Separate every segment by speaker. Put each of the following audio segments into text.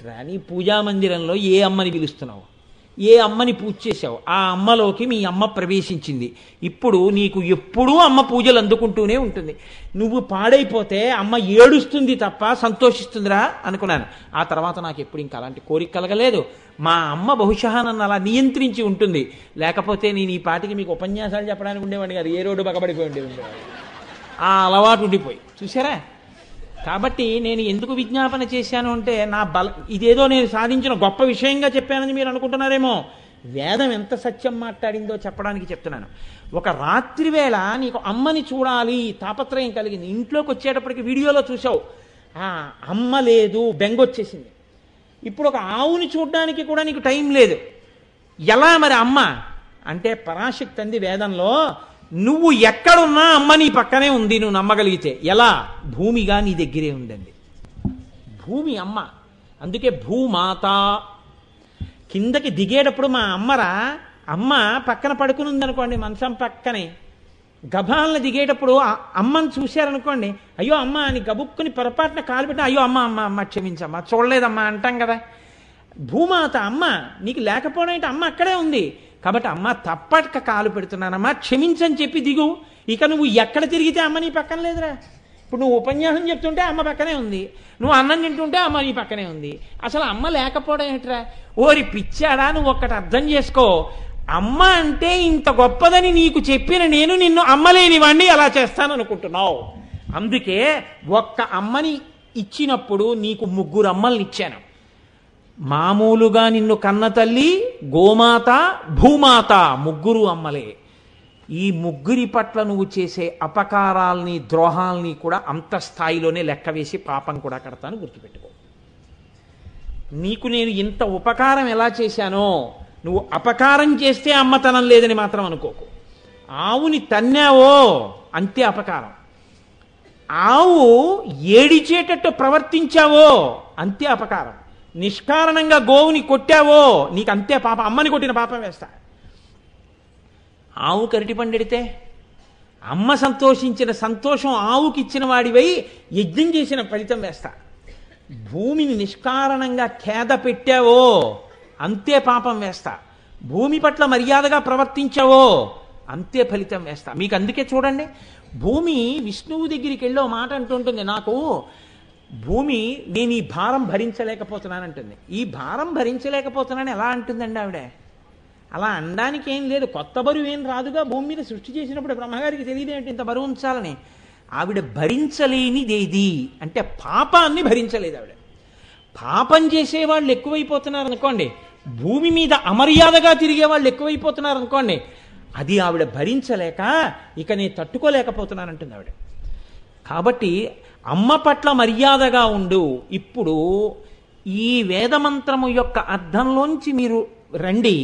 Speaker 1: రాని పూజా మందిరంలో ఏ అమ్మని పిలుస్తున్నావు, ఏ అమ్మని పూజ చేశావు, ఆ అమ్మలోకి మీ అమ్మ ప్రవేశించింది. ఇప్పుడు నీకు ఎప్పుడూ అమ్మ పూజలు అందుకుంటూనే ఉంటుంది. నువ్వు పాడైపోతే అమ్మ ఏడుస్తుంది తప్ప సంతోషిస్తుందిరా అనుకున్నాను. ఆ తర్వాత నాకు ఎప్పుడు ఇంకా అలాంటి కోరిక కలగలేదు. మా అమ్మ బహుశా నన్ను అలా నియంత్రించి ఉంటుంది. లేకపోతే నేను ఈ పాటికి మీకు ఉపన్యాసాలు చెప్పడానికి ఉండేవాడిని కాదు, ఏ రోడ్డు బగబడిపోయి ఉండేవాడు. ఆ అలవాటు ఉండిపోయి చూసారా. కాబట్టి నేను ఎందుకు విజ్ఞాపన చేశాను అంటే, నా ఇదేదో నేను సాధించిన గొప్ప విషయంగా చెప్పానని మీరు అనుకుంటున్నారేమో. వేదం ఎంత సత్యం మాట్లాడిందో చెప్పడానికి చెప్తున్నాను. ఒక రాత్రి వేళ నీకు అమ్మని చూడాలి తాపత్రయం కలిగింది. ఇంట్లోకి వచ్చేటప్పటికి వీడియోలో చూసావు, అమ్మ లేదు, బెంగొచ్చేసింది. ఇప్పుడు ఒక ఆవుని చూడడానికి కూడా నీకు టైం లేదు. ఎలా మరి అమ్మ అంటే, పరాశక్తి అంది వేదంలో, నువ్వు ఎక్కడున్నా అమ్మ నీ పక్కనే ఉంది, నువ్వు నమ్మగలిగితే. ఎలా? భూమిగా నీ దగ్గరే ఉందండి. భూమి అమ్మ. అందుకే భూమాత. కిందకి దిగేటప్పుడు మా అమ్మ పక్కన పడుకుని ఉందనుకోండి, మంచం పక్కనే. గభాలను దిగేటప్పుడు అమ్మని చూశారనుకోండి, అయ్యో అమ్మ అని గబుక్కుని పొరపాటున కాలు పెట్టిన, అయ్యో అమ్మ అమ్మ అమ్మ క్షమించమ్మా, చూడలేదమ్మా అంటాం కదా. భూమాత అమ్మ. నీకు లేకపోవడం అంటే అమ్మ అక్కడే ఉంది. కాబట్టి అమ్మ తప్పక కాలు పెడుతున్నానమ్మా, క్షమించని చెప్పి దిగు. ఇక నువ్వు ఎక్కడ తిరిగితే అమ్మ నీ పక్కన లేదురా. ఇప్పుడు నువ్వు ఉపన్యాసం చెప్తుంటే అమ్మ పక్కనే ఉంది, నువ్వు అన్నం తింటుంటే అమ్మ నీ పక్కనే ఉంది. అసలు అమ్మ లేకపోవడం ఏంట్రా? ఓరి పిచ్చాడా, నువ్వు ఒక్కటి అర్థం చేసుకో. అమ్మ అంటే ఇంత గొప్పదని నీకు చెప్పిన నేను నిన్ను అమ్మలేని వాణ్ణి అలా చేస్తాను అనుకుంటున్నావు. అందుకే ఒక్క అమ్మని ఇచ్చినప్పుడు నీకు 3 అమ్మల్ని ఇచ్చాను. మామూలుగా నిన్ను కన్న తల్లి, గోమాత, భూమాత, 3 అమ్మలే. ఈ 3 పట్ల నువ్వు చేసే అపకారాల్ని, ద్రోహాల్ని కూడా అంత స్థాయిలోనే లెక్క వేసి పాపం కూడా కడతాను, గుర్తుపెట్టుకో. నీకు నేను ఇంత ఉపకారం ఎలా చేశానో, నువ్వు అపకారం చేస్తే అమ్మతనం లేదని మాత్రం అనుకోకు. ఆవుని తన్నావో అంతే అపకారం. ఆవు ఏడిచేటట్టు ప్రవర్తించావో అంతే అపకారం. నిష్కారణంగా గోవుని కొట్టావో నీకు అంతే పాపం. అమ్మని కొట్టిన పాపం వేస్తా. ఆవు కరిటి పండెడితే అమ్మ సంతోషించిన సంతోషం ఆవుకి ఇచ్చిన వాడివై యజ్ఞం చేసిన ఫలితం వేస్తా. భూమిని నిష్కారణంగా ఖేద పెట్టావో అంతే పాపం వేస్తా. భూమి పట్ల మర్యాదగా ప్రవర్తించావో అంతే ఫలితం వేస్తా. మీకు అందుకే చూడండి, భూమి విష్ణువు దగ్గరికి వెళ్ళి ఓ మాట అంటుంటుంది, నాకు భూమి నేను ఈ భారం భరించలేకపోతున్నానంటుంది. ఈ భారం భరించలేకపోతున్నాను ఎలా అంటుందండి ఆవిడ? అలా అనడానికి ఏం లేదు, కొత్త బరువు ఏం రాదుగా. భూమి మీద సృష్టి చేసినప్పుడు బ్రహ్మగారికి తెలియదేంటి ఇంత బరువు ఉంచాలని. ఆవిడ భరించలేనిదేది అంటే పాపాన్ని భరించలేదు ఆవిడ. పాపం చేసేవాళ్ళు ఎక్కువైపోతున్నారు అనుకోండి, భూమి మీద అమర్యాదగా తిరిగే వాళ్ళు ఎక్కువైపోతున్నారు అనుకోండి, అది ఆవిడ భరించలేక ఇక నేను తట్టుకోలేకపోతున్నానంటుంది ఆవిడ. కాబట్టి అమ్మ పట్ల మర్యాదగా ఉండు. ఇప్పుడు ఈ వేదమంత్రము యొక్క అర్థంలోంచి మీరు రండి.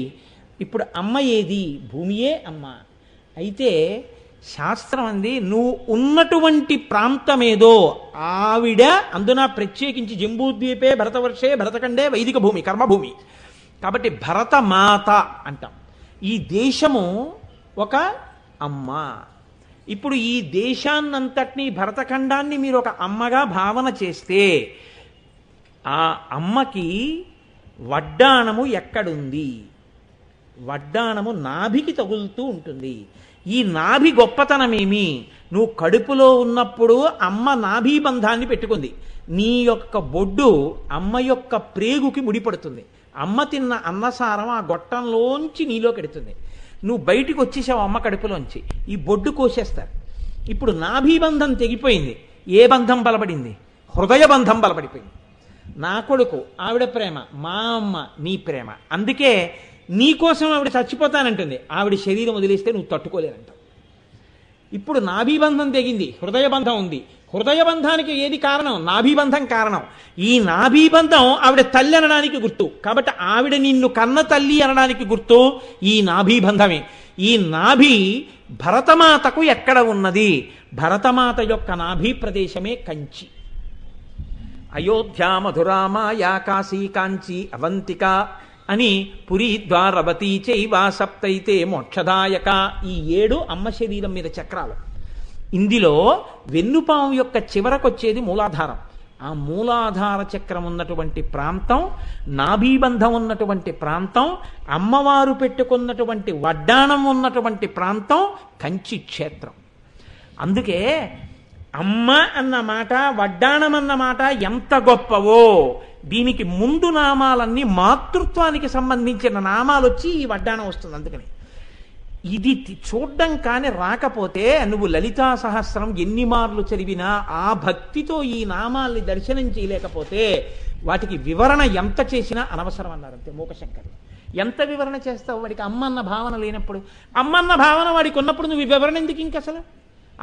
Speaker 1: ఇప్పుడు అమ్మ ఏది? భూమియే అమ్మ. అయితే శాస్త్రం అంది, నువ్వు ఉన్నటువంటి ప్రాంతమేదో ఆవిడ, అందున ప్రత్యేకించి జంబూద్వీపే భరతవర్షే భరతఖండే వైదిక భూమి, కర్మభూమి. కాబట్టి భరతమాత అంటాం. ఈ దేశము ఒక అమ్మ. ఇప్పుడు ఈ దేశాన్నంతటినీ, భరతఖండాన్ని మీరు ఒక అమ్మగా భావన చేస్తే, ఆ అమ్మకి వడ్డాణము ఎక్కడుంది? వడ్డాణము నాభికి తగులుతూ ఉంటుంది. ఈ నాభి గొప్పతనమేమి? నువ్వు కడుపులో ఉన్నప్పుడు అమ్మ నాభి బంధాన్ని పెట్టుకుంది. నీ యొక్క బొడ్డు అమ్మ యొక్క ప్రేగుకి ముడిపడుతుంది. అమ్మ తిన్న అన్నసారం ఆ గొట్టంలోంచి నీలోకి ఎడుతుంది. నువ్వు బయటికి వచ్చేసావు అమ్మ కడుపులోంచి, ఈ బొడ్డు కోసేస్తారు. ఇప్పుడు నాభి బంధం తెగిపోయింది. ఏ బంధం బలపడింది? హృదయ బంధం బలపడిపోయింది. నా కొడుకు, ఆవిడ ప్రేమ, మా అమ్మ నీ ప్రేమ. అందుకే నీ కోసం ఆవిడ చచ్చిపోతానంటుంది. ఆవిడ శరీరం వదిలేస్తే నువ్వు తట్టుకోలేనంటావు. ఇప్పుడు నాభీబంధం తెగింది, హృదయ బంధం ఉంది. హృదయ బంధానికి ఏది కారణం? నాభీబంధం కారణం. ఈ నాభీబంధం ఆవిడ తల్లి అనడానికి గుర్తు. కాబట్టి ఆవిడ నిన్ను కన్న తల్లి అనడానికి గుర్తు ఈ నాభీబంధమే. ఈ నాభి భరతమాతకు ఎక్కడ ఉన్నది? భరతమాత యొక్క నాభీ ప్రదేశమే కంచి. అయోధ్య, మధురామాయా, కాశీ, కాంచి, అవంతిక అని పురి, ద్వారవతి చైవ సప్తైతే మోక్షదాయక. ఈ 7 అమ్మ శరీరం మీద చక్రాలు. ఇందులో వెన్నుపాము యొక్క చివరకొచ్చేది మూలాధారం. ఆ మూలాధార చక్రం ఉన్నటువంటి ప్రాంతం, నాభీబంధం ఉన్నటువంటి ప్రాంతం, అమ్మవారు పెట్టుకున్నటువంటి వడ్డాణం ఉన్నటువంటి ప్రాంతం కంచి క్షేత్రం. అందుకే అమ్మ అన్న మాట, వడ్డాణం అన్న మాట ఎంత గొప్పవో, దీనికి ముందు నామాలన్నీ మాతృత్వానికి సంబంధించిన నామాలు వచ్చి ఈ వడ్డాణం వస్తుంది. అందుకని ఇది చూడ్డం కానీ రాకపోతే నువ్వు లలితా సహస్రం ఎన్ని మార్లు చదివినా ఆ భక్తితో ఈ నామాల్ని దర్శనం చేయలేకపోతే వాటికి వివరణ ఎంత చేసినా అనవసరం అన్నారు అంతే మూకశంకర్. ఎంత వివరణ చేస్తావు వాడికి అమ్మన్న భావన లేనప్పుడు? అమ్మన్న భావన వాడికి ఉన్నప్పుడు నువ్వు వివరణ ఎందుకు? ఇంక అసలు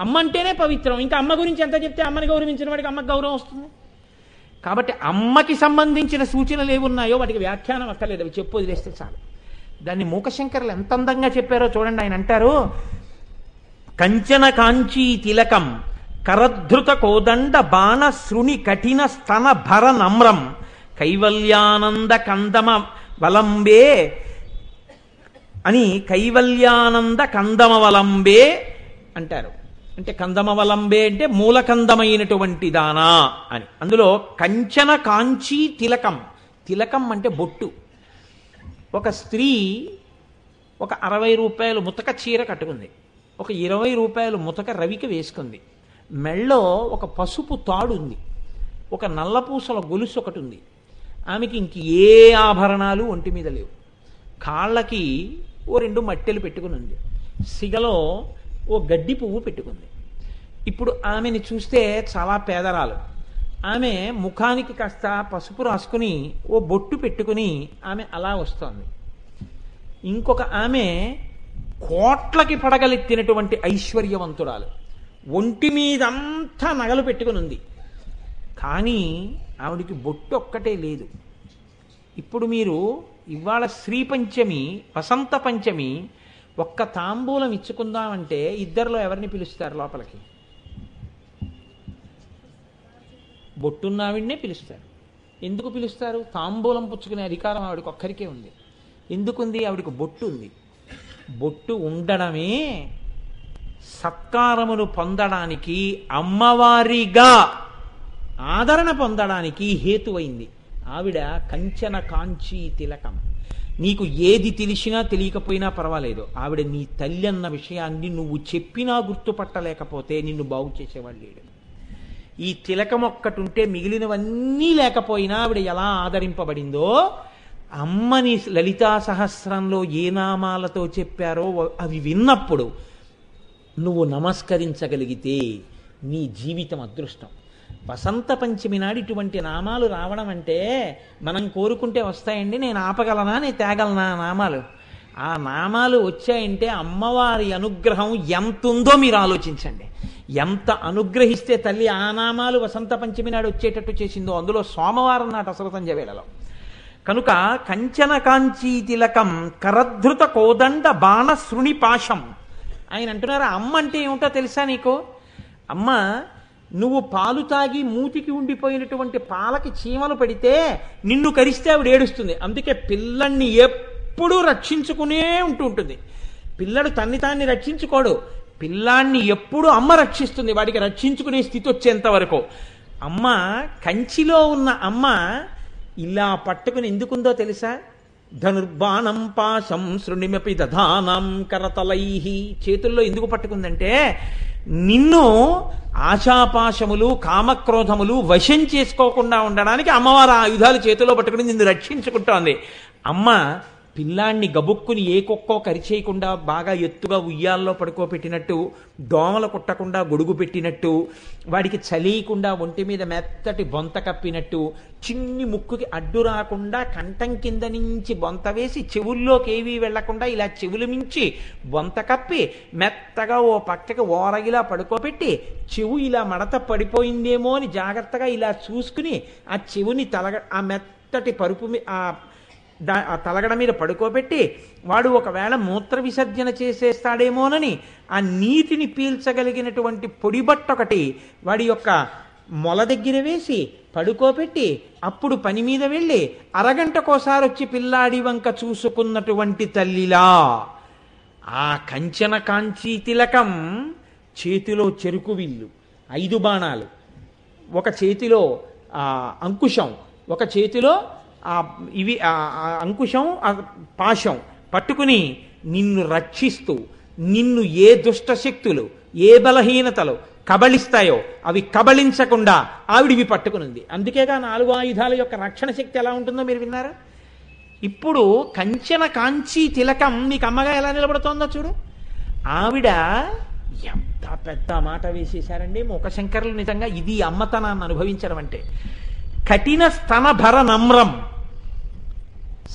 Speaker 1: అమ్మ అంటేనే పవిత్రం, ఇంకా అమ్మ గురించి ఎంత చెప్తే అమ్మని గౌరవించిన వాడికి అమ్మకి గౌరవం వస్తుంది. కాబట్టి అమ్మకి సంబంధించిన సూచనలు ఏమున్నాయో వాటికి వ్యాఖ్యానం అక్కర్లేదు, అవి చెప్పు వదిలేస్తే చాలు. దాన్ని మూకశంకరులు ఎంత అందంగా చెప్పారో చూడండి. ఆయన అంటారు, కంచన కాంచీ తిలకం కరధృత కోదండ బాణ శృణి కఠిన స్తన భర నమ్రం కైవల్యానంద కందమ వలంబే అని కైవల్యానంద కందమవలంబే అంటారు. అంటే కందమవలంబే అంటే మూలకందమైనటువంటి దానా అని. అందులో కంచన కాంచీ తిలకం, తిలకం అంటే బొట్టు. ఒక స్త్రీ ఒక 60 రూపాయలు ముతక చీర కట్టుకుంది, ఒక 20 రూపాయలు ముతక రవిక వేసుకుంది, మెళ్ళో ఒక పసుపు తాడు ఉంది, ఒక నల్లపూసల గొలుసు ఒకటి ఉంది. ఆమెకి ఇంక ఏ ఆభరణాలు ఒంటి మీద లేవు. కాళ్ళకి ఓ 2 మట్టెలు పెట్టుకుని ఉంది, సిగలో ఓ గడ్డి పువ్వు పెట్టుకుంది. ఇప్పుడు ఆమెని చూస్తే చాలా పేదరాలు. ఆమె ముఖానికి కాస్త పసుపు రాసుకుని ఓ బొట్టు పెట్టుకుని ఆమె అలా వస్తోంది. ఇంకొక ఆమె కోట్లకి పడగలెత్తినటువంటి ఐశ్వర్యవంతురాలు, ఒంటి మీదంతా నగలు పెట్టుకుని ఉంది, కానీ ఆవిడికి బొట్టు ఒక్కటే లేదు. ఇప్పుడు మీరు ఇవాళ శ్రీ పంచమి, వసంత పంచమి, ఒక్క తాంబూలం ఇచ్చుకుందామంటే ఇద్దరిలో ఎవరిని పిలుస్తారు లోపలికి? బొట్టున్నావిడ్నే పిలుస్తారు. ఎందుకు పిలుస్తారు? తాంబూలం పుచ్చుకునే అధికారం ఆవిడకి ఒక్కరికే ఉంది. ఎందుకుంది? ఆవిడికి బొట్టు ఉంది. బొట్టు ఉండడమే సత్కారమును పొందడానికి, అమ్మవారిగా ఆదరణ పొందడానికి హేతువైంది. ఆవిడ కంచన కాంచీ తిలకం. నీకు ఏది తెలిసినా తెలియకపోయినా పర్వాలేదు, ఆవిడ నీ తల్లి అన్న విషయాన్ని నువ్వు చెప్పినా గుర్తుపట్టలేకపోతే నిన్ను బాగు చేసేవాడు లేడు. ఈ తిలకం ఒక్కటి ఉంటే మిగిలినవన్నీ లేకపోయినా ఆవిడ ఎలా ఆదరింపబడిందో, అమ్మని లలితా సహస్రంలో ఏ నామాలతో చెప్పారో అవి విన్నప్పుడు నువ్వు నమస్కరించగలిగితే నీ జీవితం అదృష్టం. వసంత పంచమి నాడు ఇటువంటి నామాలు రావడం అంటే మనం కోరుకుంటే వస్తాయండి? నేను ఆపగలనా, నేను తేగలనా నామాలు? ఆ నామాలు వచ్చాయంటే అమ్మవారి అనుగ్రహం ఎంత ఉందో మీరు ఆలోచించండి. ఎంత అనుగ్రహిస్తే తల్లి ఆ నామాలు వసంత పంచమి నాడు వచ్చేటట్టు చేసిందో, అందులో సోమవారం నాటి అసలు సంధ్య వేళలో. కనుక కంచన కాంచీ తిలకం కరధృత కోదండ బాణ శృణి పాశం. ఆయన అంటున్నారు, అమ్మ అంటే ఏమిటో తెలుసా నీకు? అమ్మ, నువ్వు పాలు తాగి మూతికి ఉండిపోయినటువంటి పాలకి చీమలు పడితే నిన్ను కరిస్తే ఆవిడ ఏడుస్తుంది. అందుకే పిల్లల్ని ఎప్పుడూ రక్షించుకునే ఉంటుంది. పిల్లడు తాన్ని రక్షించుకోడు, పిల్లాన్ని ఎప్పుడు అమ్మ రక్షిస్తుంది, వాడికి రక్షించుకునే స్థితి వచ్చేంత వరకు. అమ్మ, కంచిలో ఉన్న అమ్మ ఇలా పట్టుకుని ఎందుకుందో తెలుసా? ధనుర్బాణం పాశం శృణిమపి దధానం కరతలై. చేతుల్లో ఎందుకు పట్టుకుందంటే నిన్ను ఆశాపాశములు కామక్రోధములు వశం చేసుకోకుండా ఉండడానికి అమ్మవారు ఆయుధాలు చేతిలో పట్టుకుని నిన్ను రక్షించుకుంటోంది. అమ్మ పిల్లాన్ని గబుక్కుని ఏ కుక్కో కరిచేయకుండా బాగా ఎత్తుగా ఉయ్యాల్లో పడుకోబెట్టినట్టు, దోమలు కుట్టకుండా గొడుగు పెట్టినట్టు, వాడికి చలియకుండా ఒంటి మీద మెత్తటి బొంత కప్పినట్టు, చిన్ని ముక్కుకి అడ్డు రాకుండా కంఠం కింద నుంచి బొంత వేసి చెవుల్లోకి ఏవీ వెళ్లకుండా ఇలా చెవులు మించి బొంత కప్పి మెత్తగా ఓ పక్కకి ఓరగిలా పడుకోబెట్టి చెవు ఇలా మడత పడిపోయిందేమో అని జాగ్రత్తగా ఇలా చూసుకుని ఆ చెవుని ఆ మెత్తటి పరుపు ఆ తలగడ మీద పడుకోబెట్టి వాడు ఒకవేళ మూత్ర విసర్జన చేసేస్తాడేమోనని ఆ నీటిని పీల్చగలిగినటువంటి పొడిబట్ట ఒకటి వాడి యొక్క మొల దగ్గర వేసి పడుకోబెట్టి అప్పుడు పని మీద వెళ్ళి అరగంటకోసారి వచ్చి పిల్లాడి వంక చూసుకున్నటువంటి తల్లిలా ఆ కంచన కాంచీ తిలకం చేతిలో చెరుకు విల్లు, 5 బాణాలు, ఒక చేతిలో అంకుశం, ఒక చేతిలో ఇవి అంకుశం పాశం పట్టుకుని నిన్ను రక్షిస్తూ నిన్ను ఏ దుష్టశక్తులు ఏ బలహీనతలు కబళిస్తాయో అవి కబళించకుండా ఆవిడివి పట్టుకునింది. అందుకేగా 4 ఆయుధాల యొక్క రక్షణ శక్తి ఎలా ఉంటుందో మీరు విన్నారా? ఇప్పుడు కంచన కాంచీ తిలకం నీకు అమ్మగా ఎలా నిలబడుతోందో చూడు. ఆవిడ ఎంత పెద్ద మాట వేసేశారండి మూకశంకరులు. నిజంగా ఇది అమ్మతనాన్ని అనుభవించడం అంటే. కఠిన స్తనభర నమ్రం,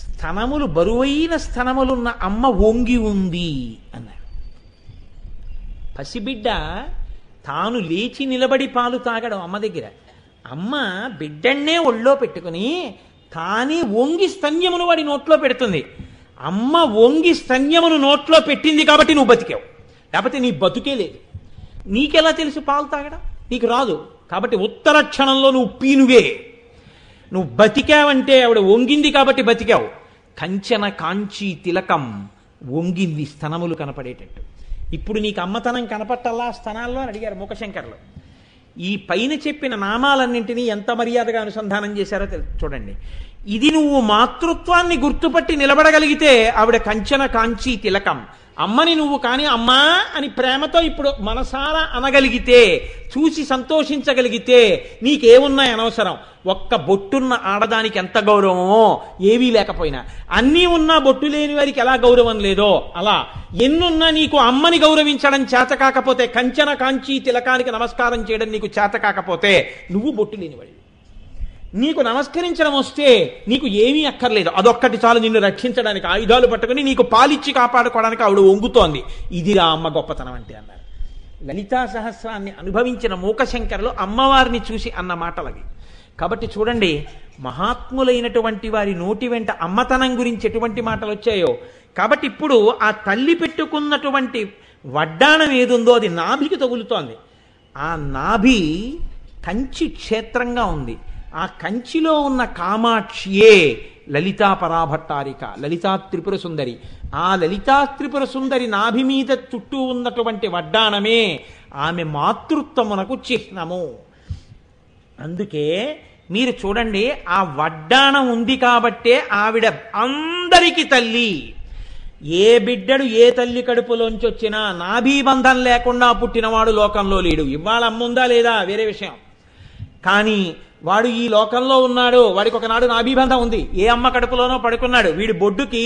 Speaker 1: స్తనములు బరువైన స్తనములున్న అమ్మ వంగి ఉంది అన్నారు. పసిబిడ్డ తాను లేచి నిలబడి పాలు తాగడం అమ్మ దగ్గర. అమ్మ బిడ్డన్నే ఒళ్ళో పెట్టుకుని తానే వంగి స్తన్యమును వాడి నోట్లో పెడుతుంది. అమ్మ వంగి స్తన్యమును నోట్లో పెట్టింది కాబట్టి నువ్వు బతికావు, లేకపోతే నీ బతుకే లేదు. నీకెలా తెలుసు పాలు తాగడం? నీకు రాదు. కాబట్టి ఉత్తర క్షణంలో నువ్వు పీనువే. నువ్వు బతికావంటే ఆవిడ వంగింది కాబట్టి బతికావు. కంచన కాంచీ తిలకం, వంగింది స్తనములు కనపడేటట్టు. ఇప్పుడు నీకు అమ్మతనం కనపట్టల్లా స్తనాల్లో అని అడిగారు మూకశంకర్లు. ఈ పైన చెప్పిన నామాలన్నింటినీ ఎంత మర్యాదగా అనుసంధానం చేశారో చూడండి. ఇది నువ్వు మాతృత్వాన్ని గుర్తుపట్టి నిలబడగలిగితే ఆవిడ కంచన కాంచీ తిలకం. అమ్మని నువ్వు కానీ అమ్మా అని ప్రేమతో ఇప్పుడు మనసారా అనగలిగితే, చూసి సంతోషించగలిగితే నీకేమున్నాయి అనవసరం. ఒక్క బొట్టున్న ఆడదానికి ఎంత గౌరవమో ఏవీ లేకపోయినా, అన్నీ ఉన్నా బొట్టు లేని వారికి ఎలా గౌరవం లేదో అలా ఎన్నున్నా నీకు అమ్మని గౌరవించడం చేత కాకపోతే, కంచన కాంచీ తిలకానికి నమస్కారం చేయడం నీకు చేత కాకపోతే నువ్వు బొట్టు లేనివాడి. నీకు నమస్కరించడం వస్తే నీకు ఏమీ అక్కర్లేదు, అదొక్కటి చాలు నిన్ను రక్షించడానికి. ఆయుధాలు పట్టుకుని నీకు పాలిచ్చి కాపాడుకోవడానికి ఆవిడ వంగుతోంది. ఇదిరా అమ్మ గొప్పతనం అంటే అన్నారు. లలితా సహస్రాన్ని అనుభవించిన మూకశంకరులు అమ్మవారిని చూసి అన్న మాటలవి. కాబట్టి చూడండి, మహాత్ములైనటువంటి వారి నోటి వెంట అమ్మతనం గురించి ఎటువంటి మాటలు వచ్చాయో. కాబట్టి ఇప్పుడు ఆ తల్లి పెట్టుకున్నటువంటి వడ్డాణం ఏదుందో అది నాభికి తగులుతోంది. ఆ నాభి కంచి క్షేత్రంగా ఉంది. ఆ కంచిలో ఉన్న కామాక్షియే లలితా పరాభట్టారిక, లలితా త్రిపుర సుందరి. ఆ లలితా త్రిపుర సుందరి నాభి మీద చుట్టూ ఉన్నటువంటి వడ్డాణమే ఆమె మాతృత్వమునకు చిహ్నము. అందుకే మీరు చూడండి, ఆ వడ్డాణం ఉంది కాబట్టే ఆవిడ అందరికీ తల్లి. ఏ బిడ్డడు ఏ తల్లి కడుపులోంచి వచ్చినా నాభీబంధం లేకుండా పుట్టినవాడు లోకంలో లేడు. ఇవాళ అమ్ముందా లేదా వేరే విషయం, కానీ వాడు ఈ లోకంలో ఉన్నాడు. వాడికి ఒకనాడు నాభీబంధం ఉంది. ఏ అమ్మ కడుపులోనో పడుకున్నాడు. వీడి బొడ్డుకి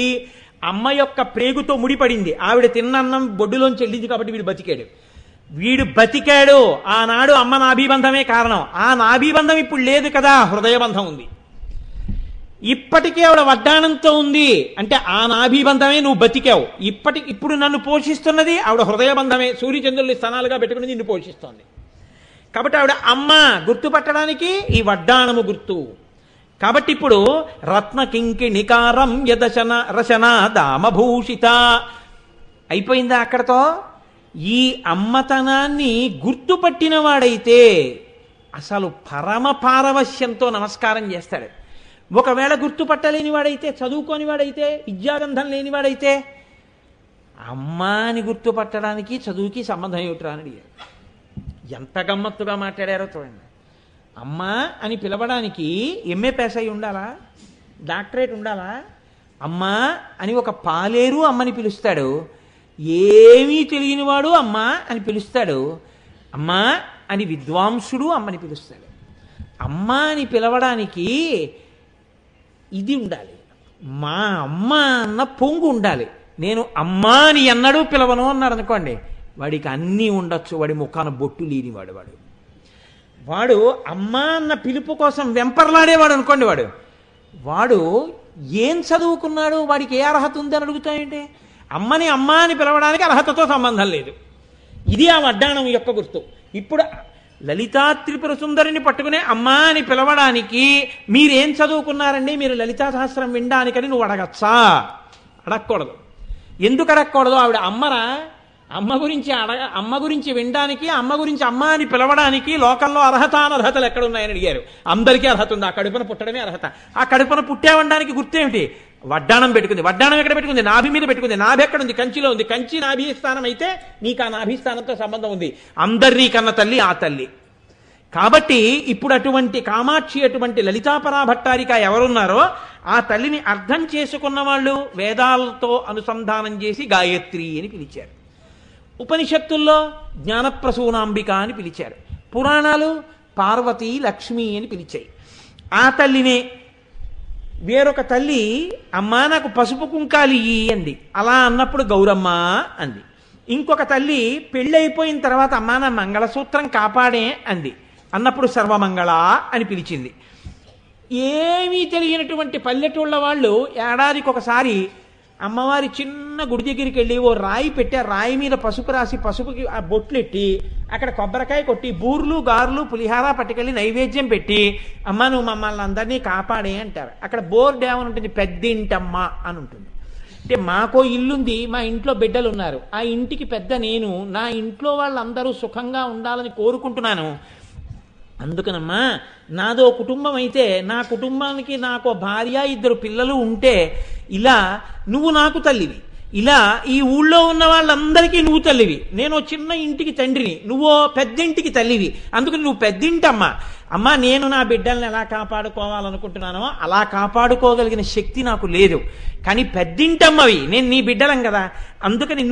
Speaker 1: అమ్మ యొక్క ప్రేగుతో ముడిపడింది. ఆవిడ తిన్నన్నం బొడ్డులోంచి వెళ్ళింది కాబట్టి వీడు బతికాడు. వీడు బతికాడు ఆనాడు అమ్మ నాభీబంధమే కారణం. ఆ నాభీబంధం ఇప్పుడు లేదు కదా, హృదయబంధం ఉంది. ఇప్పటికే ఆవిడ వడ్డాణంతో ఉంది అంటే ఆ నాభీబంధమే నువ్వు బతికావు. ఇప్పుడు నన్ను పోషిస్తున్నది ఆవిడ హృదయబంధమే. సూర్యచంద్రుల్ని స్థానాలుగా పెట్టుకుని నిన్ను పోషిస్తోంది. కాబట్టి ఆవిడ అమ్మ గుర్తుపట్టడానికి ఈ వడ్డాణము గుర్తు. కాబట్టి ఇప్పుడు రత్న కింకిణికారం యదశన రచన దామభూషిత అయిపోయిందా అక్కడతో? ఈ అమ్మతనాన్ని గుర్తుపట్టిన వాడైతే అసలు పరమ పారవశ్యంతో నమస్కారం చేస్తాడు. ఒకవేళ గుర్తుపట్టలేని వాడైతే, చదువుకోని వాడైతే, విద్యాగంధం లేనివాడైతే, అమ్మ అని గుర్తుపట్టడానికి చదువుకి సంబంధం ఏమిట్రా అని అడిగారు. ఎంత గమ్మత్తుగా మాట్లాడారో చూడండి. అమ్మ అని పిలవడానికి ఎంఏ పాస్ అయి ఉండాలా, డాక్టరేట్ ఉండాలా? అమ్మ అని ఒక పాలేరు అమ్మని పిలుస్తాడు. ఏమీ తెలియనివాడు అమ్మ అని పిలుస్తాడు. అమ్మ అని విద్వాంసుడు అమ్మని పిలుస్తాడు. అమ్మ అని పిలవడానికి ఇది ఉండాలి, మా అమ్మ అన్న పొంగు ఉండాలి. నేను అమ్మా అని ఎన్నడూ పిలవను అన్నాడు అనుకోండి, వాడికి అన్నీ ఉండొచ్చు, వాడి ముఖాన బొట్టు లేనివాడు. వాడు అమ్మా అన్న పిలుపు కోసం వెంపర్లాడేవాడు అనుకోండి. వాడు ఏం చదువుకున్నాడు, వాడికి ఏ అర్హత ఉంది అని అడుగుతాయంటే, అమ్మని అమ్మ అని పిలవడానికి అర్హతతో సంబంధం లేదు. ఇది ఆ వడ్డాణం యొక్క గుర్తు. ఇప్పుడు లలితా త్రిపుర సుందరిని పట్టుకునే అమ్మా అని పిలవడానికి మీరేం చదువుకున్నారండి, మీరు లలితా సహస్రం వినడానికని నువ్వు అడగచ్చా? అడగకూడదు. ఎందుకు అడగకూడదు? ఆవిడ అమ్మరా? అమ్మ గురించి వినడానికి, అమ్మ గురించి అమ్మ అని పిలవడానికి లోకంలో అర్హత అనర్హతలు ఎక్కడున్నాయని అడిగారు. అందరికీ అర్హత ఉంది. ఆ కడుపున పుట్టడమే అర్హత. ఆ కడుపున పుట్టావడానికి గుర్తేమిటి? వడ్డాణం పెట్టుకుంది. వడ్డాణం ఎక్కడ పెట్టుకుంది? నాభి మీద పెట్టుకుంది. నాభి ఎక్కడుంది? కంచిలో ఉంది. కంచి నాభి స్థానం అయితే నీకు ఆ నాభి స్థానంతో సంబంధం ఉంది. అందరినీ కన్న తల్లి ఆ తల్లి. కాబట్టి ఇప్పుడు అటువంటి కామాక్షి, అటువంటి లలితాపరా భట్టారిక ఎవరున్నారో ఆ తల్లిని అర్థం చేసుకున్న వాళ్ళు వేదాలతో అనుసంధానం చేసి గాయత్రి అని పిలిచారు. ఉపనిషత్తుల్లో జ్ఞానప్రసూనాంబిక అని పిలిచారు. పురాణాలు పార్వతీ లక్ష్మి అని పిలిచాయి. ఆ తల్లినే వేరొక తల్లి అమ్మా నాకు పసుపు కుంకాలు ఇయ్యి అంది. అలా అన్నప్పుడు గౌరమ్మ అంది. ఇంకొక తల్లి పెళ్ళైపోయిన తర్వాత అమ్మా నా మంగళసూత్రం కాపాడే అంది. అన్నప్పుడు సర్వమంగళ అని పిలిచింది. ఏమీ తెలియనటువంటి పల్లెటూళ్ళ వాళ్ళు ఏడాదికి ఒకసారి అమ్మవారి చిన్న గుడి దగ్గరికి వెళ్ళి ఓ రాయి పెట్టి ఆ రాయి మీద పసుపు రాసి పసుపుకి ఆ బొట్లెట్టి అక్కడ కొబ్బరికాయ కొట్టి బూర్లు గారులు పులిహార పట్టుకెళ్ళి నైవేద్యం పెట్టి అమ్మ నువ్వు మమ్మల్ని అందరినీ కాపాడే అంటారు. అక్కడ బోర్డు ఏమని ఉంటుంది, పెద్దింటమ్మ అని ఉంటుంది. అంటే మాకో ఇల్లుంది, మా ఇంట్లో బిడ్డలు ఉన్నారు, ఆ ఇంటికి పెద్ద నేను, నా ఇంట్లో వాళ్ళందరూ సుఖంగా ఉండాలని కోరుకుంటున్నాను. అందుకనమ్మా నాదో కుటుంబం అయితే నా కుటుంబానికి నాకు భార్య 2 పిల్లలు ఉంటే ఇలా నువ్వు నాకు తల్లివి, ఇలా ఈ ఊళ్ళో ఉన్న వాళ్ళందరికీ నువ్వు తల్లివి, నేను చిన్న ఇంటికి తండ్రిని, నువ్వు పెద్దింటికి తల్లివి, అందుకని నువ్వు పెద్దింటమ్మా. అమ్మా నేను నా బిడ్డల్ని ఎలా కాపాడుకోవాలనుకుంటున్నానో అలా కాపాడుకోగలిగిన శక్తి నాకు లేదు, కానీ పెద్దింటమ్మవి, నేను నీ బిడ్డలం కదా, అందుకని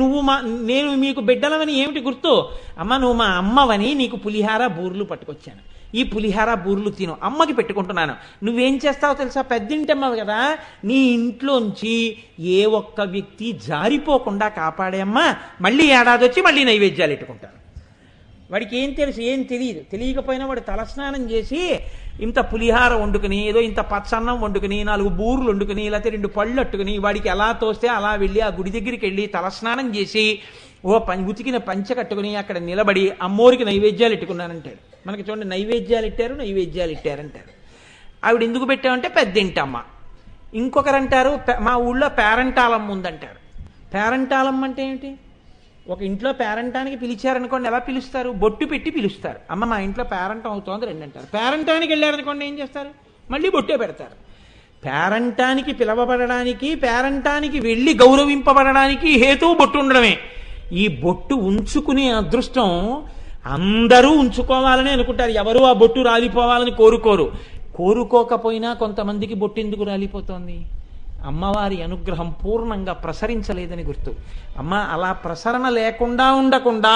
Speaker 1: నేను మీకు బిడ్డలమని ఏమిటి గుర్తు, అమ్మ నువ్వు మా అమ్మవని నీకు పులిహార బూర్లు పట్టుకొచ్చాను, ఈ పులిహార బూర్లు తిను, అమ్మకి పెట్టుకుంటున్నాను. నువ్వేం చేస్తావో తెలుసా, పెద్దింటమ్మవి కదా, నీ ఇంట్లోంచి ఏ ఒక్క వ్యక్తి జారిపోకుండా కాపాడే అమ్మ, మళ్ళీ ఏడాది వచ్చి మళ్ళీ నైవేద్యాలు పెట్టుకుంటాను. వాడికి ఏం తెలుసు, ఏం తెలియదు. తెలియకపోయినా వాడు తలస్నానం చేసి ఇంత పులిహార వండుకుని, ఏదో ఇంత పచ్చన్నం వండుకుని, 4 బూర్లు వండుకుని, లేకపోతే 2 పళ్ళు అట్టుకుని, వాడికి ఎలా తోస్తే అలా వెళ్ళి ఆ గుడి దగ్గరికి వెళ్ళి తలస్నానం చేసి ఉతికిన పంచె కట్టుకుని అక్కడ నిలబడి అమ్మోరికి నైవేద్యాలు పెట్టుకున్నానంటాడు. మనకి చూడండి, నైవేద్యాలు ఇట్టారంటారు. ఆవిడ ఎందుకు పెట్టామంటే పెద్దింటమ్మ. ఇంకొకరు అంటారు మా ఊళ్ళో పేరంటాలమ్మ ఉందంటారు. పేరంటాలమ్మ అంటే ఏమిటి, ఒక ఇంట్లో పేరంటానికి పిలిచారనుకోండి ఎలా పిలుస్తారు, బొట్టు పెట్టి పిలుస్తారు. అమ్మ మా ఇంట్లో పేరంటం అవుతోంది రండి అంటారు. పేరంటానికి వెళ్ళారనుకోండి ఏం చేస్తారు, మళ్ళీ బొట్టే పెడతారు. పేరంటానికి పిలవబడడానికి, పేరంటానికి వెళ్ళి గౌరవింపబడడానికి హేతువు బొట్టు ఉండడమే. ఈ బొట్టు ఉంచుకునే అదృష్టం అందరూ ఉంచుకోవాలని అనుకుంటారు, ఎవరు ఆ బొట్టు రాలిపోవాలని కోరుకోరు. కోరుకోకపోయినా కొంతమందికి బొట్టు ఎందుకు రాలిపోతోంది, అమ్మవారి అనుగ్రహం పూర్ణంగా ప్రసరించలేదని గుర్తు. అమ్మ అలా ప్రసరణ లేకుండా ఉండకుండా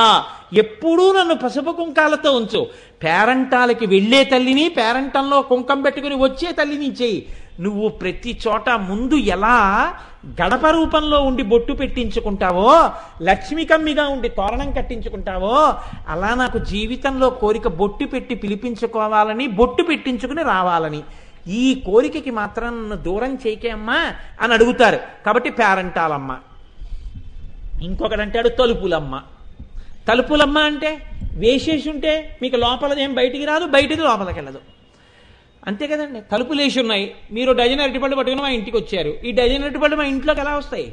Speaker 1: ఎప్పుడూ నన్ను పసుపు కుంకాలతో ఉంచు. పేరంటాలకి వెళ్ళే తల్లిని, పేరంటంలో కుంకం పెట్టుకుని వచ్చే తల్లిని చెయ్యి. నువ్వు ప్రతి చోట ముందు ఎలా గడప రూపంలో ఉండి బొట్టు పెట్టించుకుంటావో, లక్ష్మీకమ్మిగా ఉండి తోరణం కట్టించుకుంటావో, అలా నాకు జీవితంలో కోరిక బొట్టు పెట్టి పిలిపించుకోవాలని, బొట్టు పెట్టించుకుని రావాలని. ఈ కోరికకి మాత్రం నన్ను దూరం చేయకే అమ్మా అని అడుగుతారు. కాబట్టి పేరంటాలమ్మ. ఇంకొకటి అంటాడు తలుపులమ్మ. తలుపులమ్మ అంటే వేసేసి ఉంటే మీకు లోపలదేం బయటికి రాదు, బయటికి లోపలికి వెళ్ళదు, అంతే కదండి. తలుపులు వేసి ఉన్నాయి, మీరు డజన్ అరటిపళ్ళు పట్టుకుని మా ఇంటికి వచ్చారు. ఈ డజన్ అరటిపళ్ళు మా ఇంట్లోకి ఎలా వస్తాయి,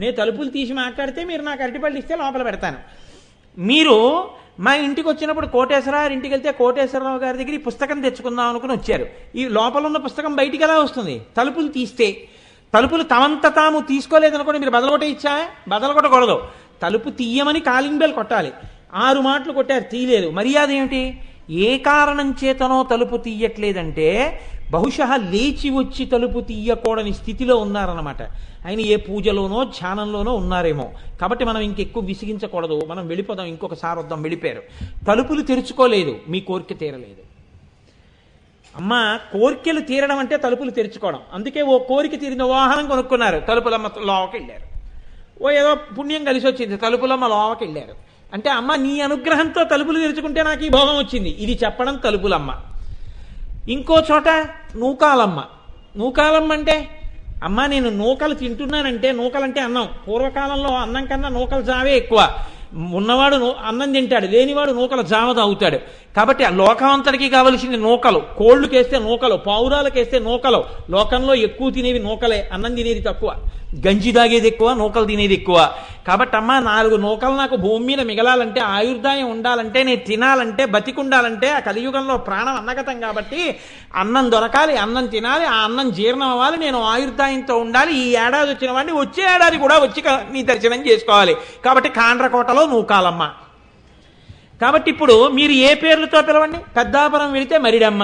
Speaker 1: నేను తలుపులు తీసి మాట్లాడితే మీరు నాకు అరటిపళ్ళు ఇస్తే లోపల పెడతాను. మీరు మా ఇంటికి వచ్చినప్పుడు కోటేశ్వరరావు ఇంటికి వెళ్తే కోటేశ్వరరావు గారి దగ్గర ఈ పుస్తకం తెచ్చుకుందాం అనుకుని వచ్చారు. ఈ లోపల ఉన్న పుస్తకం బయటికి ఎలా వస్తుంది, తలుపులు తీస్తే. తలుపులు తమంత తాము తీసుకోలేదనుకోండి, మీరు బదలగొట్ట ఇచ్చా, బదలగొట్టకూడదు, తలుపు తీయమని కాలింగ్ బెల్ కొట్టాలి. 6 మాటలు కొట్టారు, తీయలేదు. మర్యాద ఏమిటి, ఏ కారణం చేతనో తలుపు తీయట్లేదంటే బహుశः లేచి వచ్చి తలుపు తీయకూడని స్థితిలో ఉన్నారన్నమాట. ఆయన ఏ పూజలోనో ధ్యానంలోనో ఉన్నారేమో. కాబట్టి మనం ఇంకెక్కువ విసిగించకూడదు, మనం వెళ్ళిపోదాం, ఇంకొకసారి వద్దాం, వెళ్ళిపోయారు. తలుపులు తెరుచుకోలేదు, మీ కోరిక తీరలేదు. అమ్మ కోరికలు తీరడం అంటే తలుపులు తెరుచుకోవడం. అందుకే ఓ కోరిక తీరిన వాహనం కొనుక్కున్నారు, తలుపులమ్మ లోవకి వెళ్ళారు. ఓ ఏదో పుణ్యం కలిసి వచ్చింది, తలుపులమ్మ లోవకి వెళ్ళారు. అంటే అమ్మ నీ అనుగ్రహంతో తలుపులు తెరుచుకుంటే నాకు ఈ భోగం వచ్చింది, ఇది చెప్పడం తలుపులమ్మ. ఇంకో చోట నూకాలమ్మ. నూకాలమ్మ అంటే అమ్మ నేను నూకలు తింటున్నానంటే, నూకలంటే అన్నం, పూర్వకాలంలో అన్నం కన్నా నూకలు జావే ఎక్కువ. ఉన్నవాడు అన్నం తింటాడు, లేనివాడు నూకల జావ తాగుతాడు. కాబట్టి ఆ లోకమంతటికి కావలసింది నూకలు. కోళ్ళుకేస్తే నూకలు, పావురాలకేస్తే నూకలు. లోకంలో ఎక్కువ తినేవి నూకలే, అన్నం తినేది తక్కువ. గంజి తాగేది ఎక్కువ, నూకలు తినేది ఎక్కువ. కాబట్టి అమ్మ 4 నూకలు నాకు భూమి మీద మిగలాలంటే, ఆయుర్దాయం ఉండాలంటే, నేను తినాలంటే, బతికుండాలంటే, ఆ కలియుగంలో ప్రాణం అన్నగతం కాబట్టి అన్నం దొరకాలి, అన్నం తినాలి, ఆ అన్నం జీర్ణం అవ్వాలి, నేను ఆయుర్దాయంతో ఉండాలి. ఈ ఏడాది వచ్చిన వాడిని వచ్చే ఏడాది కూడా వచ్చి నీ దర్శనం చేసుకోవాలి. కాబట్టి కాండ్రకోటలో నూకాలమ్మ. కాబట్టి ఇప్పుడు మీరు ఏ పేర్లతో పిలవండి. పెద్దాపురం వెళితే మరిడమ్మ.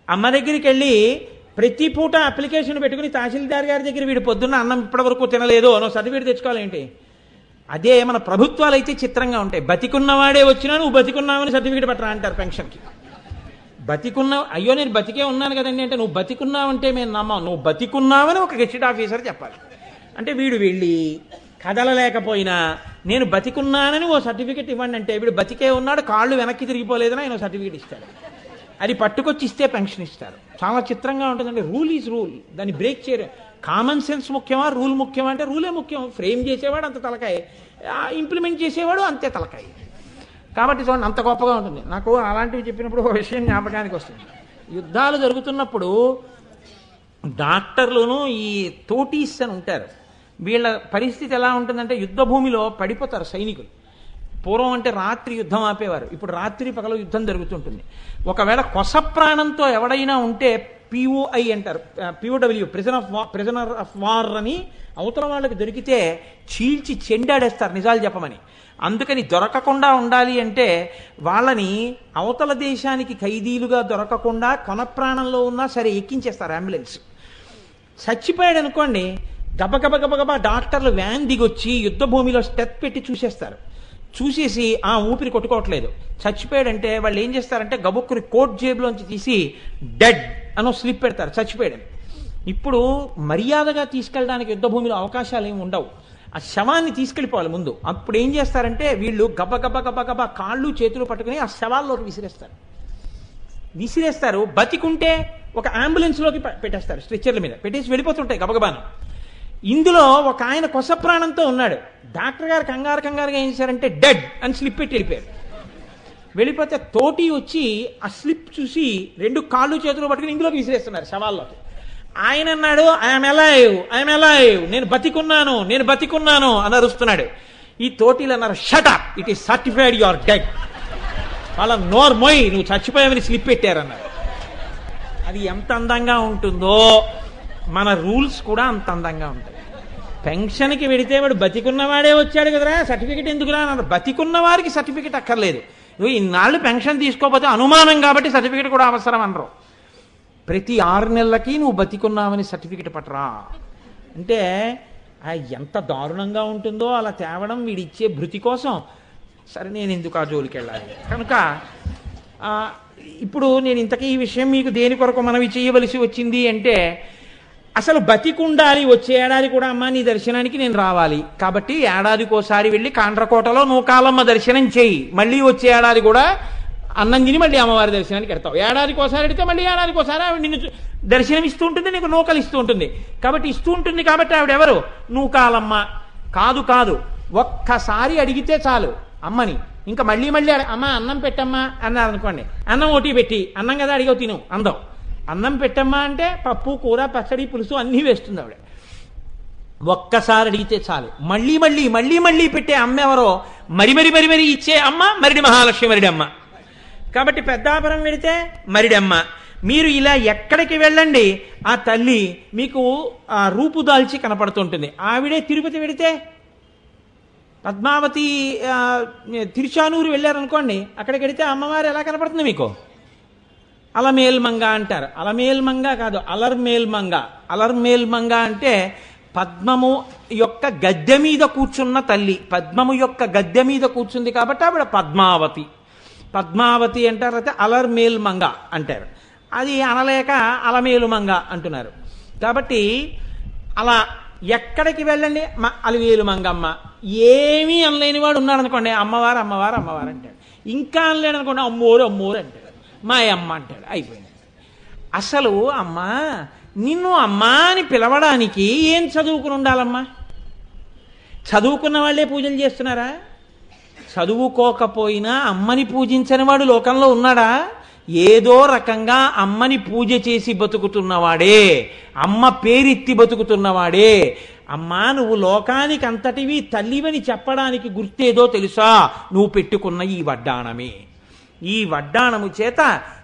Speaker 1: అమ్మ దగ్గరికి వెళ్ళి ప్రతి పూట అప్లికేషన్ పెట్టుకుని తహసీల్దార్ గారి దగ్గర వీడు పొద్దున్న అన్నం ఇప్పటివరకు తినలేదు అనో సర్టిఫికేట్ తెచ్చుకోవాలేంటి? అదే మన ప్రభుత్వాలు అయితే చిత్రంగా ఉంటాయి. బతికున్నవాడే వచ్చినా నువ్వు బతికున్నావని సర్టిఫికేట్ పట్టరా అంటారు పెన్షన్కి. అయ్యో నేను బతికే ఉన్నాను కదండి అంటే, నువ్వు బతికున్నావంటే మేము నమ్మం, నువ్వు బతికున్నావని ఒక గెజిట్ ఆఫీసర్ చెప్పాలి. అంటే వీడు వెళ్ళి కదలలేకపోయినా నేను బతికున్నానని ఓ సర్టిఫికేట్ ఇవ్వండి అంటే, వీడు బతికే ఉన్నాడు కాళ్ళు వెనక్కి తిరిగిపోలేదని ఆయన సర్టిఫికేట్ ఇస్తాడు. అది పట్టుకొచ్చి ఇస్తే పెన్షన్ ఇస్తారు. చాలా చిత్రంగా ఉంటుందండి. రూల్ ఈజ్ రూల్, దాన్ని బ్రేక్ చేయరు. కామన్ సెన్స్ ముఖ్యమా రూల్ ముఖ్యమా అంటే రూలే ముఖ్యం. ఫ్రేమ్ చేసేవాడు అంత తలకాయ, ఇంప్లిమెంట్ చేసేవాడు అంతే తలకాయ. కాబట్టి చూడండి అంత గొప్పగా ఉంటుంది. నాకు అలాంటివి చెప్పినప్పుడు ఒక విషయం జ్ఞాపకానికి వస్తుంది. యుద్ధాలు జరుగుతున్నప్పుడు డాక్టర్లును ఈ తోటీస్ అని ఉంటారు. వీళ్ళ పరిస్థితి ఎలా ఉంటుందంటే యుద్ధ భూమిలో పడిపోతారు సైనికులు. పూర్వం అంటే రాత్రి యుద్ధం ఆపేవారు, ఇప్పుడు రాత్రి పగలు యుద్ధం జరుగుతుంటుంది. ఒకవేళ కొస ప్రాణంతో ఎవడైనా ఉంటే పిఓఐ అంటారు, పిఓడబ్ల్యూ ప్రిజనర్ ఆఫ్ వార్ అని అవతల వాళ్ళకి దొరికితే చీల్చి చెండాడేస్తారు నిజాలు చెప్పమని. అందుకని దొరకకుండా ఉండాలి అంటే వాళ్ళని అవతల దేశానికి ఖైదీలుగా దొరకకుండా కొన ప్రాణంలో ఉన్నా సరే ఎక్కించేస్తారు అంబులెన్స్. చచ్చిపోయాడు అనుకోండి, గబగబగబగబా డాక్టర్లు వ్యాన్ దిగొచ్చి యుద్ధ భూమిలో స్టెప్ పెట్టి చూసేస్తారు. చూసేసి ఆ ఊపిరి కొట్టుకోవట్లేదు, చచ్చిపోయాడంటే వాళ్ళు ఏం చేస్తారంటే గబుక్కుని కోట్ జేబులోంచి తీసి డెడ్ అనో స్లిప్ పెడతారు, చచ్చిపోయాడని. ఇప్పుడు మర్యాదగా తీసుకెళ్ళడానికి యుద్ధ భూమిలో అవకాశాలు ఏమి ఉండవు. ఆ శవాన్ని తీసుకెళ్ళిపోవాలి ముందు. అప్పుడు ఏం చేస్తారంటే వీళ్ళు గబగబగబగబా కాళ్ళు చేతులు పట్టుకుని ఆ శవాల్లోకి విసిరేస్తారు. బతికుంటే ఒక అంబులెన్స్లోకి పెట్టేస్తారు, స్ట్రెచ్చర్ల మీద పెట్టేసి వెళ్ళిపోతుంటాయి గబగబాను. ఇందులో ఒక ఆయన కొస ప్రాణంతో ఉన్నాడు. డాక్టర్ గారు కంగారుగా ఏం చేశారంటే డెడ్ అని స్లిప్ పెట్టి వెళ్ళిపోతే తోటి వచ్చి ఆ స్లిప్ చూసి రెండు కాళ్ళు చేతులు పట్టుకుని ఇందులోకి విసిరేస్తున్నారు శవాల్లోకి. ఆయన అన్నాడు ఐఎమ్ అలైవ్, నేను బతికున్నాను అని అరుస్తున్నాడు. ఈ తోటీలు అన్నారు shut up, it is certified you are dead. వాళ్ళ నోర్ మోయ్, నువ్వు చచ్చిపోయావని స్లిప్ పెట్టారన్నారు. అది ఎంత అందంగా ఉంటుందో మన రూల్స్ కూడా అంత అందంగా ఉంటాయి. పెన్షన్కి వెడితే వాడు బతికున్నవాడే వచ్చాడు కదరా సర్టిఫికెట్ ఎందుకురా అన్నారు. బతికున్న వారికి సర్టిఫికెట్ అక్కర్లేదు. నువ్వు ఇన్నాళ్ళు పెన్షన్ తీసుకోకపోతే అనుమానం కాబట్టి సర్టిఫికెట్ కూడా అవసరం అనరు. ప్రతి 6 నెలలకి నువ్వు బతికున్నావని సర్టిఫికెట్ పట్టరా అంటే ఎంత దారుణంగా ఉంటుందో అలా తేవడం వీడిచ్చే భృతి కోసం. సరే నేను ఎందుకు ఆ జోలికి వెళ్ళాలి కనుక ఇప్పుడు నేను ఇంతకీ ఈ విషయం మీకు దేని కొరకు మనవి చేయవలసి వచ్చింది అంటే, అసలు బతికుండాలి, వచ్చే ఏడాది కూడా అమ్మ నీ దర్శనానికి నేను రావాలి కాబట్టి ఏడాదికోసారి వెళ్ళి కాండ్రకోటలో నూకాలమ్మ దర్శనం చేయి. మళ్ళీ వచ్చే ఏడాది కూడా అన్నం తిని మళ్ళీ అమ్మవారి దర్శనానికి వెళ్తావు. ఏడాదికోసారి వెళితే మళ్ళీ ఏడాదికోసారి ఆవిడ నిన్ను దర్శనం ఇస్తూ ఉంటుంది, నీకు నూకలు ఇస్తూ ఉంటుంది. కాబట్టి ఇస్తూ ఉంటుంది కాబట్టి ఆవిడెవరు? నూకాలమ్మ. కాదు, ఒక్కసారి అడిగితే చాలు అమ్మని. ఇంకా మళ్ళీ అమ్మ అన్నం పెట్టమ్మా అన్నారు అనుకోండి, అన్నం ఓటీ పెట్టి అన్నం కదా అడిగావు తిను అందం. అన్నం పెట్టమ్మా అంటే పప్పు కూర పచ్చడి పులుసు అన్నీ వేస్తుంది ఆవిడ. ఒక్కసారి అడిగితే చాలు. మళ్ళీ పెట్టే అమ్మ ఎవరో మరి ఇచ్చే అమ్మ మరిడి మహాలక్ష్మి మరిడమ్మ. కాబట్టి పెద్దాపురం వెళితే మరిడమ్మ. మీరు ఇలా ఎక్కడికి వెళ్ళండి ఆ తల్లి మీకు రూపు దాల్చి కనపడుతుంటుంది. ఆవిడే తిరుపతి వెళితే పద్మావతి తిరుచానూరు వెళ్ళారనుకోండి, అక్కడికి వెళితే అమ్మవారు ఎలా కనపడుతుంది మీకు? అలమేల్మంగ అంటారు. అలమేల్మంగ కాదు, అలర్మేల్మంగ అంటే పద్మము యొక్క గద్దె మీద కూర్చున్న తల్లి. పద్మము యొక్క గద్దె మీద కూర్చుంది కాబట్టి ఆవిడ పద్మావతి అంటారు. అయితే అలర్మేల్మంగ అంటారు. అది అనలేక అలమేలుమంగ అంటున్నారు. కాబట్టి అలా ఎక్కడికి వెళ్ళండి అలివేలుమంగమ్మ. ఏమీ అనలేని వాడు ఉన్నాడు అనుకోండి అమ్మవారు అంటాడు. ఇంకా అనలేడు అనుకోండి అమ్మోరు అంటాడు, మా అమ్మ అంటాడు. అయిపోయింది. అసలు అమ్మ నిన్ను అమ్మా అని పిలవడానికి ఏం చదువుకుని ఉండాలమ్మా? చదువుకున్న వాళ్ళే పూజలు చేస్తున్నారా? చదువుకోకపోయినా అమ్మని పూజించని వాడు లోకంలో ఉన్నాడా? ఏదో రకంగా అమ్మని పూజ చేసి బతుకుతున్నవాడే, అమ్మ పేరెత్తి బతుకుతున్నవాడే. అమ్మా నువ్వు లోకానికి అంతటివి తల్లివని చెప్పడానికి గుర్తేదో తెలుసా? నువ్వు పెట్టుకున్న ఈ వడ్డాణమే. ఈ వడ్డాణము చేత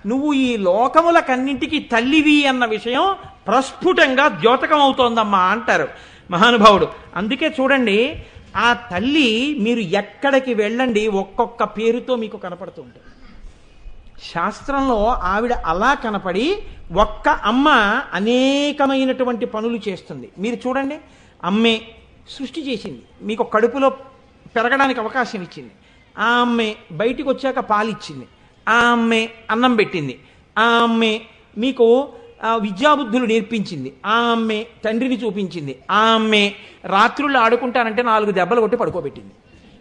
Speaker 1: నువ్వు ఈ లోకములకన్నింటికి తల్లివి అన్న విషయం ప్రస్ఫుటంగా ద్యోతకం అవుతోందమ్మా అంటారు మహానుభావుడు. అందుకే చూడండి, ఆ తల్లి మీరు ఎక్కడికి వెళ్ళండి ఒక్కొక్క పేరుతో మీకు కనపడుతూ ఉంటుంది. శాస్త్రంలో ఆవిడ అలా కనపడి ఒక్క అమ్మ అనేకమైనటువంటి పనులు చేస్తుంది. మీరు చూడండి, అమ్మే సృష్టి చేసింది, మీకు కడుపులో పెరగడానికి అవకాశం ఇచ్చింది. ఆ అమ్మే బయటికి వచ్చాక పాలిచ్చింది. ఆ అమ్మే అన్నం పెట్టింది. ఆ అమ్మే మీకు విద్యాబుద్ధులు నేర్పించింది. ఆ అమ్మే తండ్రిని చూపించింది. ఆ అమ్మే రాత్రుళ్ళు ఆడుకుంటానంటే 4 దెబ్బలు కొట్టి పడుకోబెట్టింది.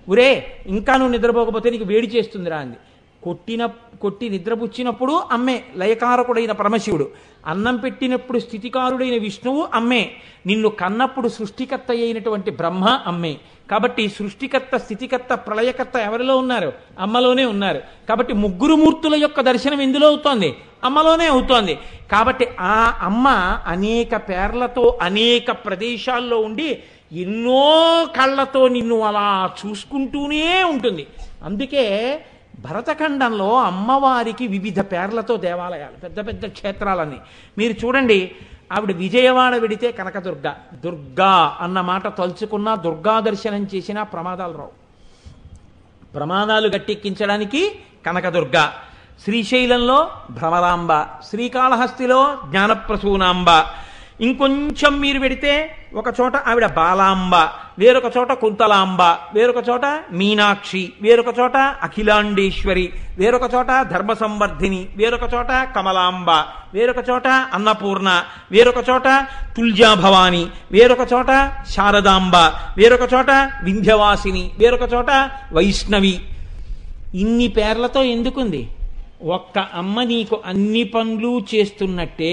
Speaker 1: ఒరే ఇంకా నువ్వు నిద్రపోకపోతే నీకు వేడి చేస్తుందిరా అంది. కొట్టి నిద్రపుచ్చినప్పుడు అమ్మే, లయకారకుడైన పరమశివుడు. అన్నం పెట్టినప్పుడు స్థితికారుడైన విష్ణువు అమ్మే. నిన్ను కన్నప్పుడు సృష్టికర్త అయినటువంటి బ్రహ్మ అమ్మే. కాబట్టి సృష్టికర్త, స్థితికర్త, ప్రళయకర్త ఎవరిలో ఉన్నారు? అమ్మలోనే ఉన్నారు. కాబట్టి ముగ్గురు మూర్తుల యొక్క దర్శనం ఎందులో అవుతోంది? అమ్మలోనే అవుతోంది. కాబట్టి ఆ అమ్మ అనేక పేర్లతో అనేక ప్రదేశాల్లో ఉండి ఎన్నో కళ్ళతో నిన్ను అలా చూసుకుంటూనే ఉంటుంది. అందుకే భరతఖండంలో అమ్మవారికి వివిధ పేర్లతో దేవాలయాలు, పెద్ద పెద్ద క్షేత్రాలన్నీ. మీరు చూడండి, ఆవిడ విజయవాడ వెడితే కనకదుర్గ, దుర్గా అన్న మాట తలుచుకున్నా, దుర్గా దర్శనం చేసినా ప్రమాదాలు రావు. ప్రమాదాలు గట్టెక్కించడానికి కనకదుర్గ. శ్రీశైలంలో భ్రమరాంబ, శ్రీకాళహస్తిలో జ్ఞానప్రసూనాంబ. ఇంకొంచెం మీరు పెడితే ఒక చోట ఆవిడ బాలాంబ, వేరొక చోట కుంతలాంబ, వేరొక చోట మీనాక్షి, వేరొక చోట అఖిలాండేశ్వరి, వేరొక చోట ధర్మ సంవర్ధిని, వేరొక చోట కమలాంబ, వేరొక చోట అన్నపూర్ణ, వేరొక చోట తుల్జాభవాని, వేరొక చోట శారదాంబ, వేరొక చోట వింధ్యవాసిని, వేరొక చోట వైష్ణవి. ఇన్ని పేర్లతో ఎందుకుంది? ఒక్క అమ్మ నీకు అన్ని పనులు చేస్తున్నట్టే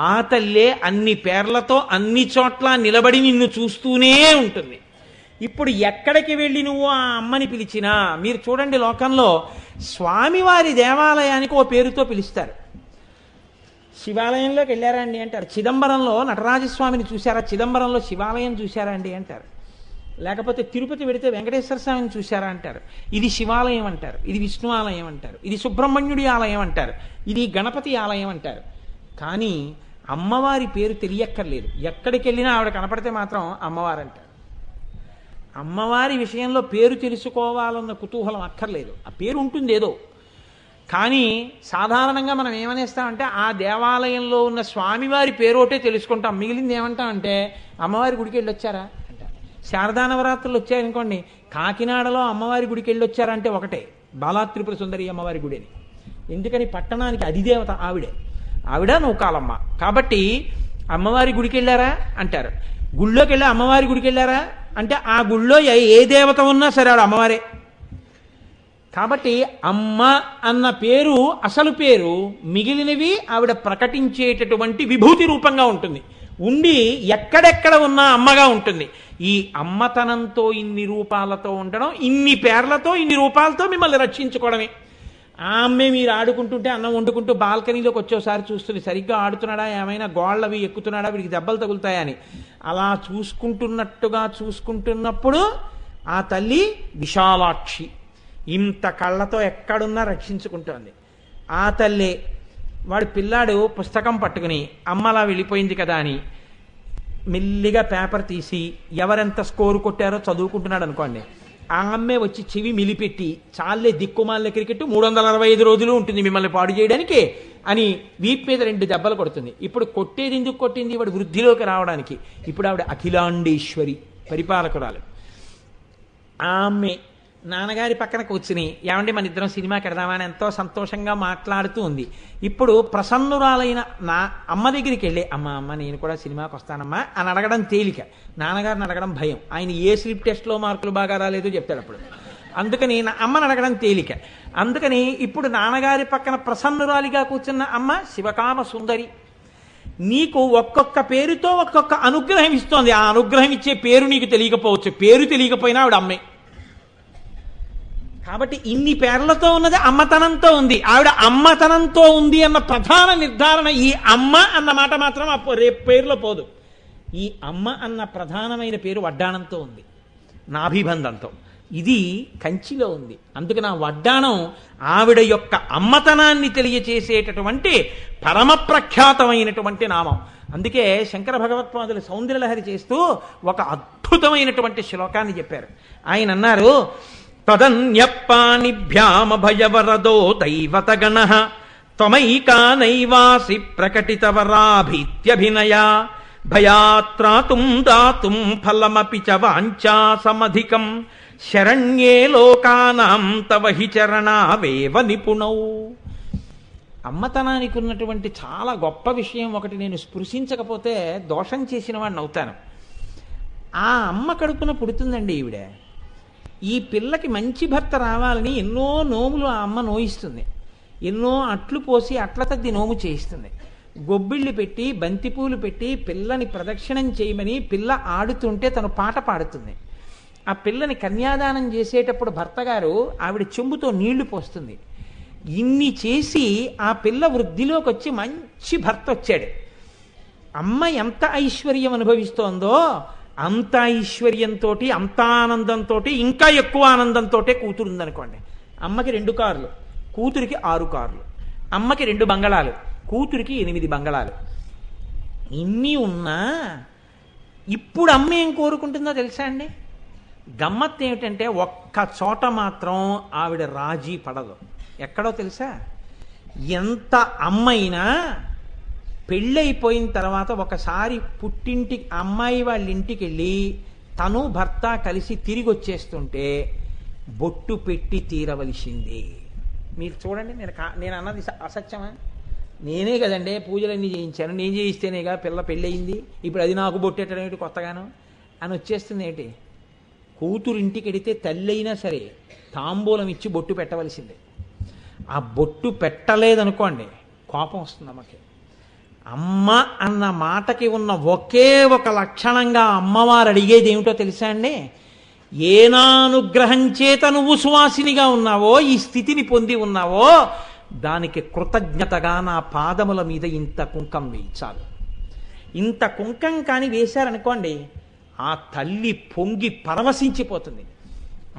Speaker 1: ఆ తల్లే అన్ని పేర్లతో అన్ని చోట్ల నిలబడి నిన్ను చూస్తూనే ఉంటుంది. ఇప్పుడు ఎక్కడికి వెళ్ళి నువ్వు ఆ అమ్మని పిలిచినా, మీరు చూడండి, లోకంలో స్వామివారి దేవాలయానికి ఓ పేరుతో పిలుస్తారు. శివాలయంలోకి వెళ్ళారా అండి అంటారు. చిదంబరంలో నటరాజస్వామిని చూశారా? చిదంబరంలో శివాలయం చూశారా అండి అంటారు. లేకపోతే తిరుపతి వెడితే వెంకటేశ్వర స్వామిని చూశారా అంటారు. ఇది శివాలయం అంటారు, ఇది విష్ణు ఆలయం అంటారు, ఇది సుబ్రహ్మణ్యుడి ఆలయం అంటారు, ఇది గణపతి ఆలయం అంటారు. కానీ అమ్మవారి పేరు తెలియక్కర్లేదు. ఎక్కడికి వెళ్ళినా ఆవిడ కనపడితే మాత్రం అమ్మవారు అంటారు. అమ్మవారి విషయంలో పేరు తెలుసుకోవాలన్న కుతూహలం అక్కర్లేదు. ఆ పేరు ఉంటుంది ఏదో. కానీ సాధారణంగా మనం ఏమనేస్తామంటే ఆ దేవాలయంలో ఉన్న స్వామివారి పేరు ఒకటే తెలుసుకుంటాం. మిగిలింది ఏమంటామంటే అమ్మవారి గుడికి వెళ్ళొచ్చారా అంటారు. శారదా నవరాత్రులు వచ్చాయనుకోండి, కాకినాడలో అమ్మవారి గుడికి వెళ్ళొచ్చారంటే ఒకటే, బాలా త్రిపుర సుందరి అమ్మవారి గుడి అని. ఎందుకని? పట్టణానికి అధిదేవత ఆవిడ నౌకాలమ్మ. కాబట్టి అమ్మవారి గుడికి వెళ్ళారా అంటారు. గుళ్ళోకి వెళ్ళి అమ్మవారి గుడికి వెళ్ళారా అంటే ఆ గుళ్ళో ఏ దేవత ఉన్నా సరే ఆవిడ అమ్మవారే. కాబట్టి అమ్మ అన్న పేరు అసలు పేరు, మిగిలినవి ఆవిడ ప్రకటించేటటువంటి విభూతి రూపంగా ఉంటుంది. ఉండి ఎక్కడెక్కడ ఉన్నా అమ్మగా ఉంటుంది. ఈ అమ్మతనంతో ఇన్ని రూపాలతో ఉండడం, ఇన్ని పేర్లతో ఇన్ని రూపాలతో మిమ్మల్ని రక్షించుకోవడమే. ఆ అమ్మే మీరు ఆడుకుంటుంటే అన్నం వండుకుంటూ బాల్కనీలోకి వచ్చేసారి చూస్తుంది, సరిగ్గా ఆడుతున్నాడా, ఏమైనా గోళ్ళవి ఎక్కుతున్నాడా, వీడికి దెబ్బలు తగులుతాయని. అలా చూసుకుంటున్నట్టుగా చూసుకుంటున్నప్పుడు ఆ తల్లి విశాలాక్షి, ఇంత కళ్ళతో ఎక్కడున్నా రక్షించుకుంటోంది. ఆ తల్లే వాడు పిల్లాడు పుస్తకం పట్టుకుని అమ్మలా వెళ్ళిపోయింది కదా అని మెల్లిగా పేపర్ తీసి ఎవరెంత స్కోరు కొట్టారో చదువుకుంటున్నాడు అనుకోండి, ఆ అమ్మే వచ్చి చెవి మిలిపెట్టి చాలే దిక్కుమాలిన క్రికెట్ 365 రోజులు ఉంటుంది మిమ్మల్ని పాడు చేయడానికి అని వీపు మీద 2 దెబ్బలు కొడుతుంది. ఇప్పుడు కొట్టేది ఎందుకు కొట్టింది? వాడు వృద్ధిలోకి రావడానికి. ఇప్పుడు ఆవిడ అఖిలాండేశ్వరి, పరిపాలకురాలు. ఆమె నాన్నగారి పక్కన కూర్చుని ఏమండి మన ఇద్దరం సినిమాకి వెడదామని ఎంతో సంతోషంగా మాట్లాడుతూ ఉంది. ఇప్పుడు ప్రసన్నురాలైన నా అమ్మ దగ్గరికి వెళ్ళి అమ్మ నేను కూడా సినిమాకి వస్తానమ్మా అని అడగడం తేలిక, నాన్నగారిని అడగడం భయం. ఆయన ఏ స్లిప్ టెస్ట్లో మార్కులు బాగా రాలేదో చెప్తాడు అప్పుడు. అందుకని నా అమ్మని అడగడం తేలిక. అందుకని ఇప్పుడు నాన్నగారి పక్కన ప్రసన్నురాలిగా కూర్చున్న అమ్మ శివకామ సుందరి. నీకు ఒక్కొక్క పేరుతో ఒక్కొక్క అనుగ్రహం ఇస్తోంది. ఆ అనుగ్రహం ఇచ్చే పేరు నీకు తెలియకపోవచ్చు, పేరు తెలియకపోయినా ఆవిడ అమ్మే. కాబట్టి ఇన్ని పేర్లతో ఉన్నది అమ్మతనంతో ఉంది. ఆవిడ అమ్మతనంతో ఉంది అన్న ప్రధాన నిర్ధారణ ఈ అమ్మ అన్న మాట మాత్రం రేపు పేరులో పోదు. ఈ అమ్మ అన్న ప్రధానమైన పేరు వడ్డాణంతో ఉంది, నాభిబంధంతో. ఇది కంచిలో ఉంది. అందుకే నా వడ్డాణం ఆవిడ యొక్క అమ్మతనాన్ని తెలియచేసేటటువంటి పరమ ప్రఖ్యాతమైనటువంటి నామం. అందుకే శంకర భగవత్పాదులు సౌందర్యలహరి చేస్తూ ఒక అద్భుతమైనటువంటి శ్లోకాన్ని చెప్పారు. ఆయన అన్నారు, తదన్యప్పానిభ్యామభయవరదో దైవతగణః త్వమైకా నైవాసి ప్రకటితవరాభీత్యభినయా భయాత్రాతుం దాతుం ఫలమపి చ వాంఛా సమధికం శరణ్యే లోకానాం తవ హి చరణావేవ నిపుణౌ. అమ్మతనానికి ఉన్నటువంటి చాలా గొప్ప విషయం ఒకటి నేను స్పృశించకపోతే దోషం చేసిన వాడిని అవుతాను. ఆ అమ్మ కడుపున పుడుతుందండి ఈవిడ. ఈ పిల్లకి మంచి భర్త రావాలని ఎన్నో నోములు ఆ అమ్మ నోయిస్తుంది. ఎన్నో అట్లు పోసి అట్ల తద్ది నోము చేయిస్తుంది. గొబ్బిళ్ళు పెట్టి బంతిపూలు పెట్టి పిల్లని ప్రదక్షిణం చేయమని పిల్ల ఆడుతుంటే తను పాట పాడుతుంది. ఆ పిల్లని కన్యాదానం చేసేటప్పుడు భర్తగారు ఆవిడ చెంబుతో నీళ్లు పోస్తుంది. ఇన్ని చేసి ఆ పిల్ల వృద్ధిలోకి వచ్చి మంచి భర్త వచ్చాడు. అమ్మ ఎంత ఐశ్వర్యం అనుభవిస్తోందో అంత ఐశ్వర్యంతో అంత ఆనందంతో ఇంకా ఎక్కువ ఆనందంతో కూతురు ఉందనుకోండి. అమ్మకి 2 కార్లు, కూతురికి 6 కార్లు. అమ్మకి 2 బంగళాలు, కూతురికి 8 బంగళాలు. ఇన్ని ఉన్నా ఇప్పుడు అమ్మ ఏం కోరుకుంటుందో తెలుసా అండి? గమ్మత్తు ఏమిటంటే ఒక్క చోట మాత్రం ఆవిడ రాజీ పడదు. ఎక్కడో తెలుసా? ఎంత అమ్మైనా పెళ్ళైపోయిన తర్వాత ఒకసారి పుట్టింటి అమ్మాయి వాళ్ళ ఇంటికి వెళ్ళి తను భర్త కలిసి తిరిగి వచ్చేస్తుంటే బొట్టు పెట్టి తీరవలసింది. మీరు చూడండి, నేను అన్నది అసత్యమా? నేనే కదండి పూజలన్నీ చేయించాను, నేను చేయిస్తేనేగా పిల్ల పెళ్ళయింది. ఇప్పుడు అది నాకు బొట్టెట్టడం ఏంటి కొత్తగాను అని వచ్చేస్తుంది ఏంటి? కూతురింటికి వెడితే తల్లి అయినా సరే తాంబూలం ఇచ్చి బొట్టు పెట్టవలసిందే. ఆ బొట్టు పెట్టలేదనుకోండి కోపం వస్తుంది అమ్మకి. అమ్మ అన్న మాటకి ఉన్న ఒకే ఒక లక్షణంగా అమ్మవారు అడిగేది ఏమిటో తెలుసా అండి? ఏనానుగ్రహం చేత నువ్వు సువాసినిగా ఉన్నావో, ఈ స్థితిని పొంది ఉన్నావో, దానికి కృతజ్ఞతగా నా పాదముల మీద ఇంత కుంకం వేయించాలి. ఇంత కుంకం కానీ వేశారనుకోండి ఆ తల్లి పొంగి పరవశించిపోతుంది.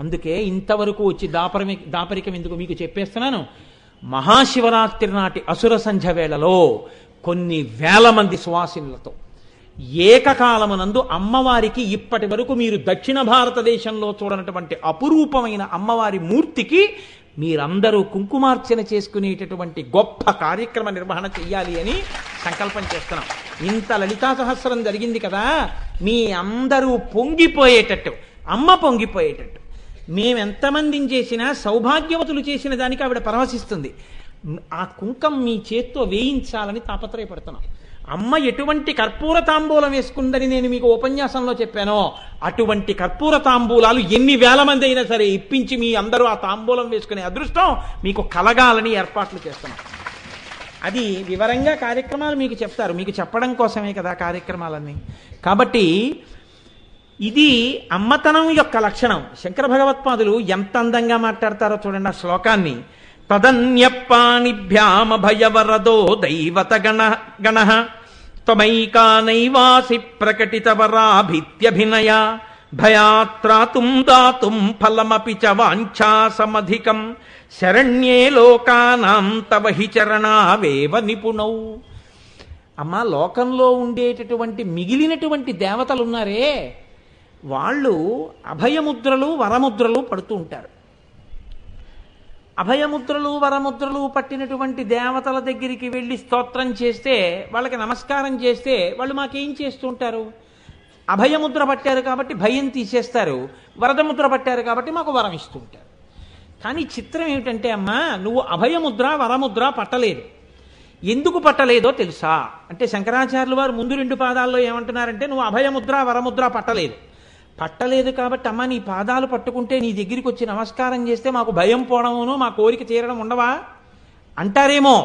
Speaker 1: అందుకే ఇంతవరకు వచ్చి దాపరికం ఎందుకు మీకు చెప్పేస్తున్నాను. మహాశివరాత్రి నాటి అసుర సంధ్య వేళలో కొన్ని వేల మంది సువాసినులతో ఏకకాలమునందు అమ్మవారికి ఇప్పటి వరకు మీరు దక్షిణ భారతదేశంలో చూడనటువంటి అపురూపమైన అమ్మవారి మూర్తికి మీరందరూ కుంకుమార్చన చేసుకునేటటువంటి గొప్ప కార్యక్రమ నిర్వహణ చెయ్యాలి అని సంకల్పం చేస్తున్నాం. ఇంత లలితా సహస్రం జరిగింది కదా, మీ అందరూ పొంగిపోయేటట్టు, అమ్మ పొంగిపోయేటట్టు మేమెంతమందిని చేసినా సౌభాగ్యవతులు చేసిన దానికి ఆవిడ పరవశిస్తుంది. ఆ కుంకం మీ చేత్తో వేయించాలని తాపత్రయపడుతున్నాం. అమ్మ ఎటువంటి కర్పూర తాంబూలం వేసుకుందని నేను మీకు ఉపన్యాసంలో చెప్పానో అటువంటి కర్పూర తాంబూలాలు ఎన్ని వేల మంది అయినా సరే ఇప్పించి మీ అందరూ ఆ తాంబూలం వేసుకునే అదృష్టం మీకు కలగాలని ఏర్పాట్లు చేస్తున్నాం. అది వివరంగా కార్యక్రమాలు మీకు చెప్తారు, మీకు చెప్పడం కోసమే కదా కార్యక్రమాలన్నీ. కాబట్టి ఇది అమ్మతనం యొక్క లక్షణం. శంకర భగవత్పాదులు ఎంత అందంగా మాట్లాడతారో చూడండి ఆ శ్లోకాన్ని. తదన్యప్పానిభ్యామభయవరదో దైవతగణః త్వమైకా నైవాసి ప్రకటితవరాభీత్యభినయా భయాత్రాతుం దాతుం ఫలమపి చ వాంఛా సమధికం శరణ్యే లోకానాం తవ హి చరణావేవ నిపుణౌ. అమ్మ, లోకంలో ఉండేటటువంటి మిగిలినటువంటి దేవతలు ఉన్నారే, వాళ్ళు అభయముద్రలు వరముద్రలు పడుతూ ఉంటారు. అభయముద్రలు వరముద్రలు పట్టినటువంటి దేవతల దగ్గరికి వెళ్ళి స్తోత్రం చేస్తే, వాళ్ళకి నమస్కారం చేస్తే వాళ్ళు మాకేం చేస్తూ ఉంటారు? అభయముద్ర పట్టారు కాబట్టి భయం తీసేస్తారు, వరదముద్ర పట్టారు కాబట్టి మాకు వరం ఇస్తూ ఉంటారు. కానీ చిత్రం ఏమిటంటే అమ్మా, నువ్వు అభయముద్ర వరముద్ర పట్టలేదు. ఎందుకు పట్టలేదో తెలుసా అంటే శంకరాచార్యులు వారు ముందు 2 పాదాల్లో ఏమంటున్నారంటే, నువ్వు అభయముద్ర వరముద్ర పట్టలేదు కాబట్టి అమ్మ నీ పాదాలు పట్టుకుంటే నీ దగ్గరికి వచ్చి నమస్కారం చేస్తే మాకు భయం పోవడమును మా కోరిక తీరడం ఉండవా అంటారేమో.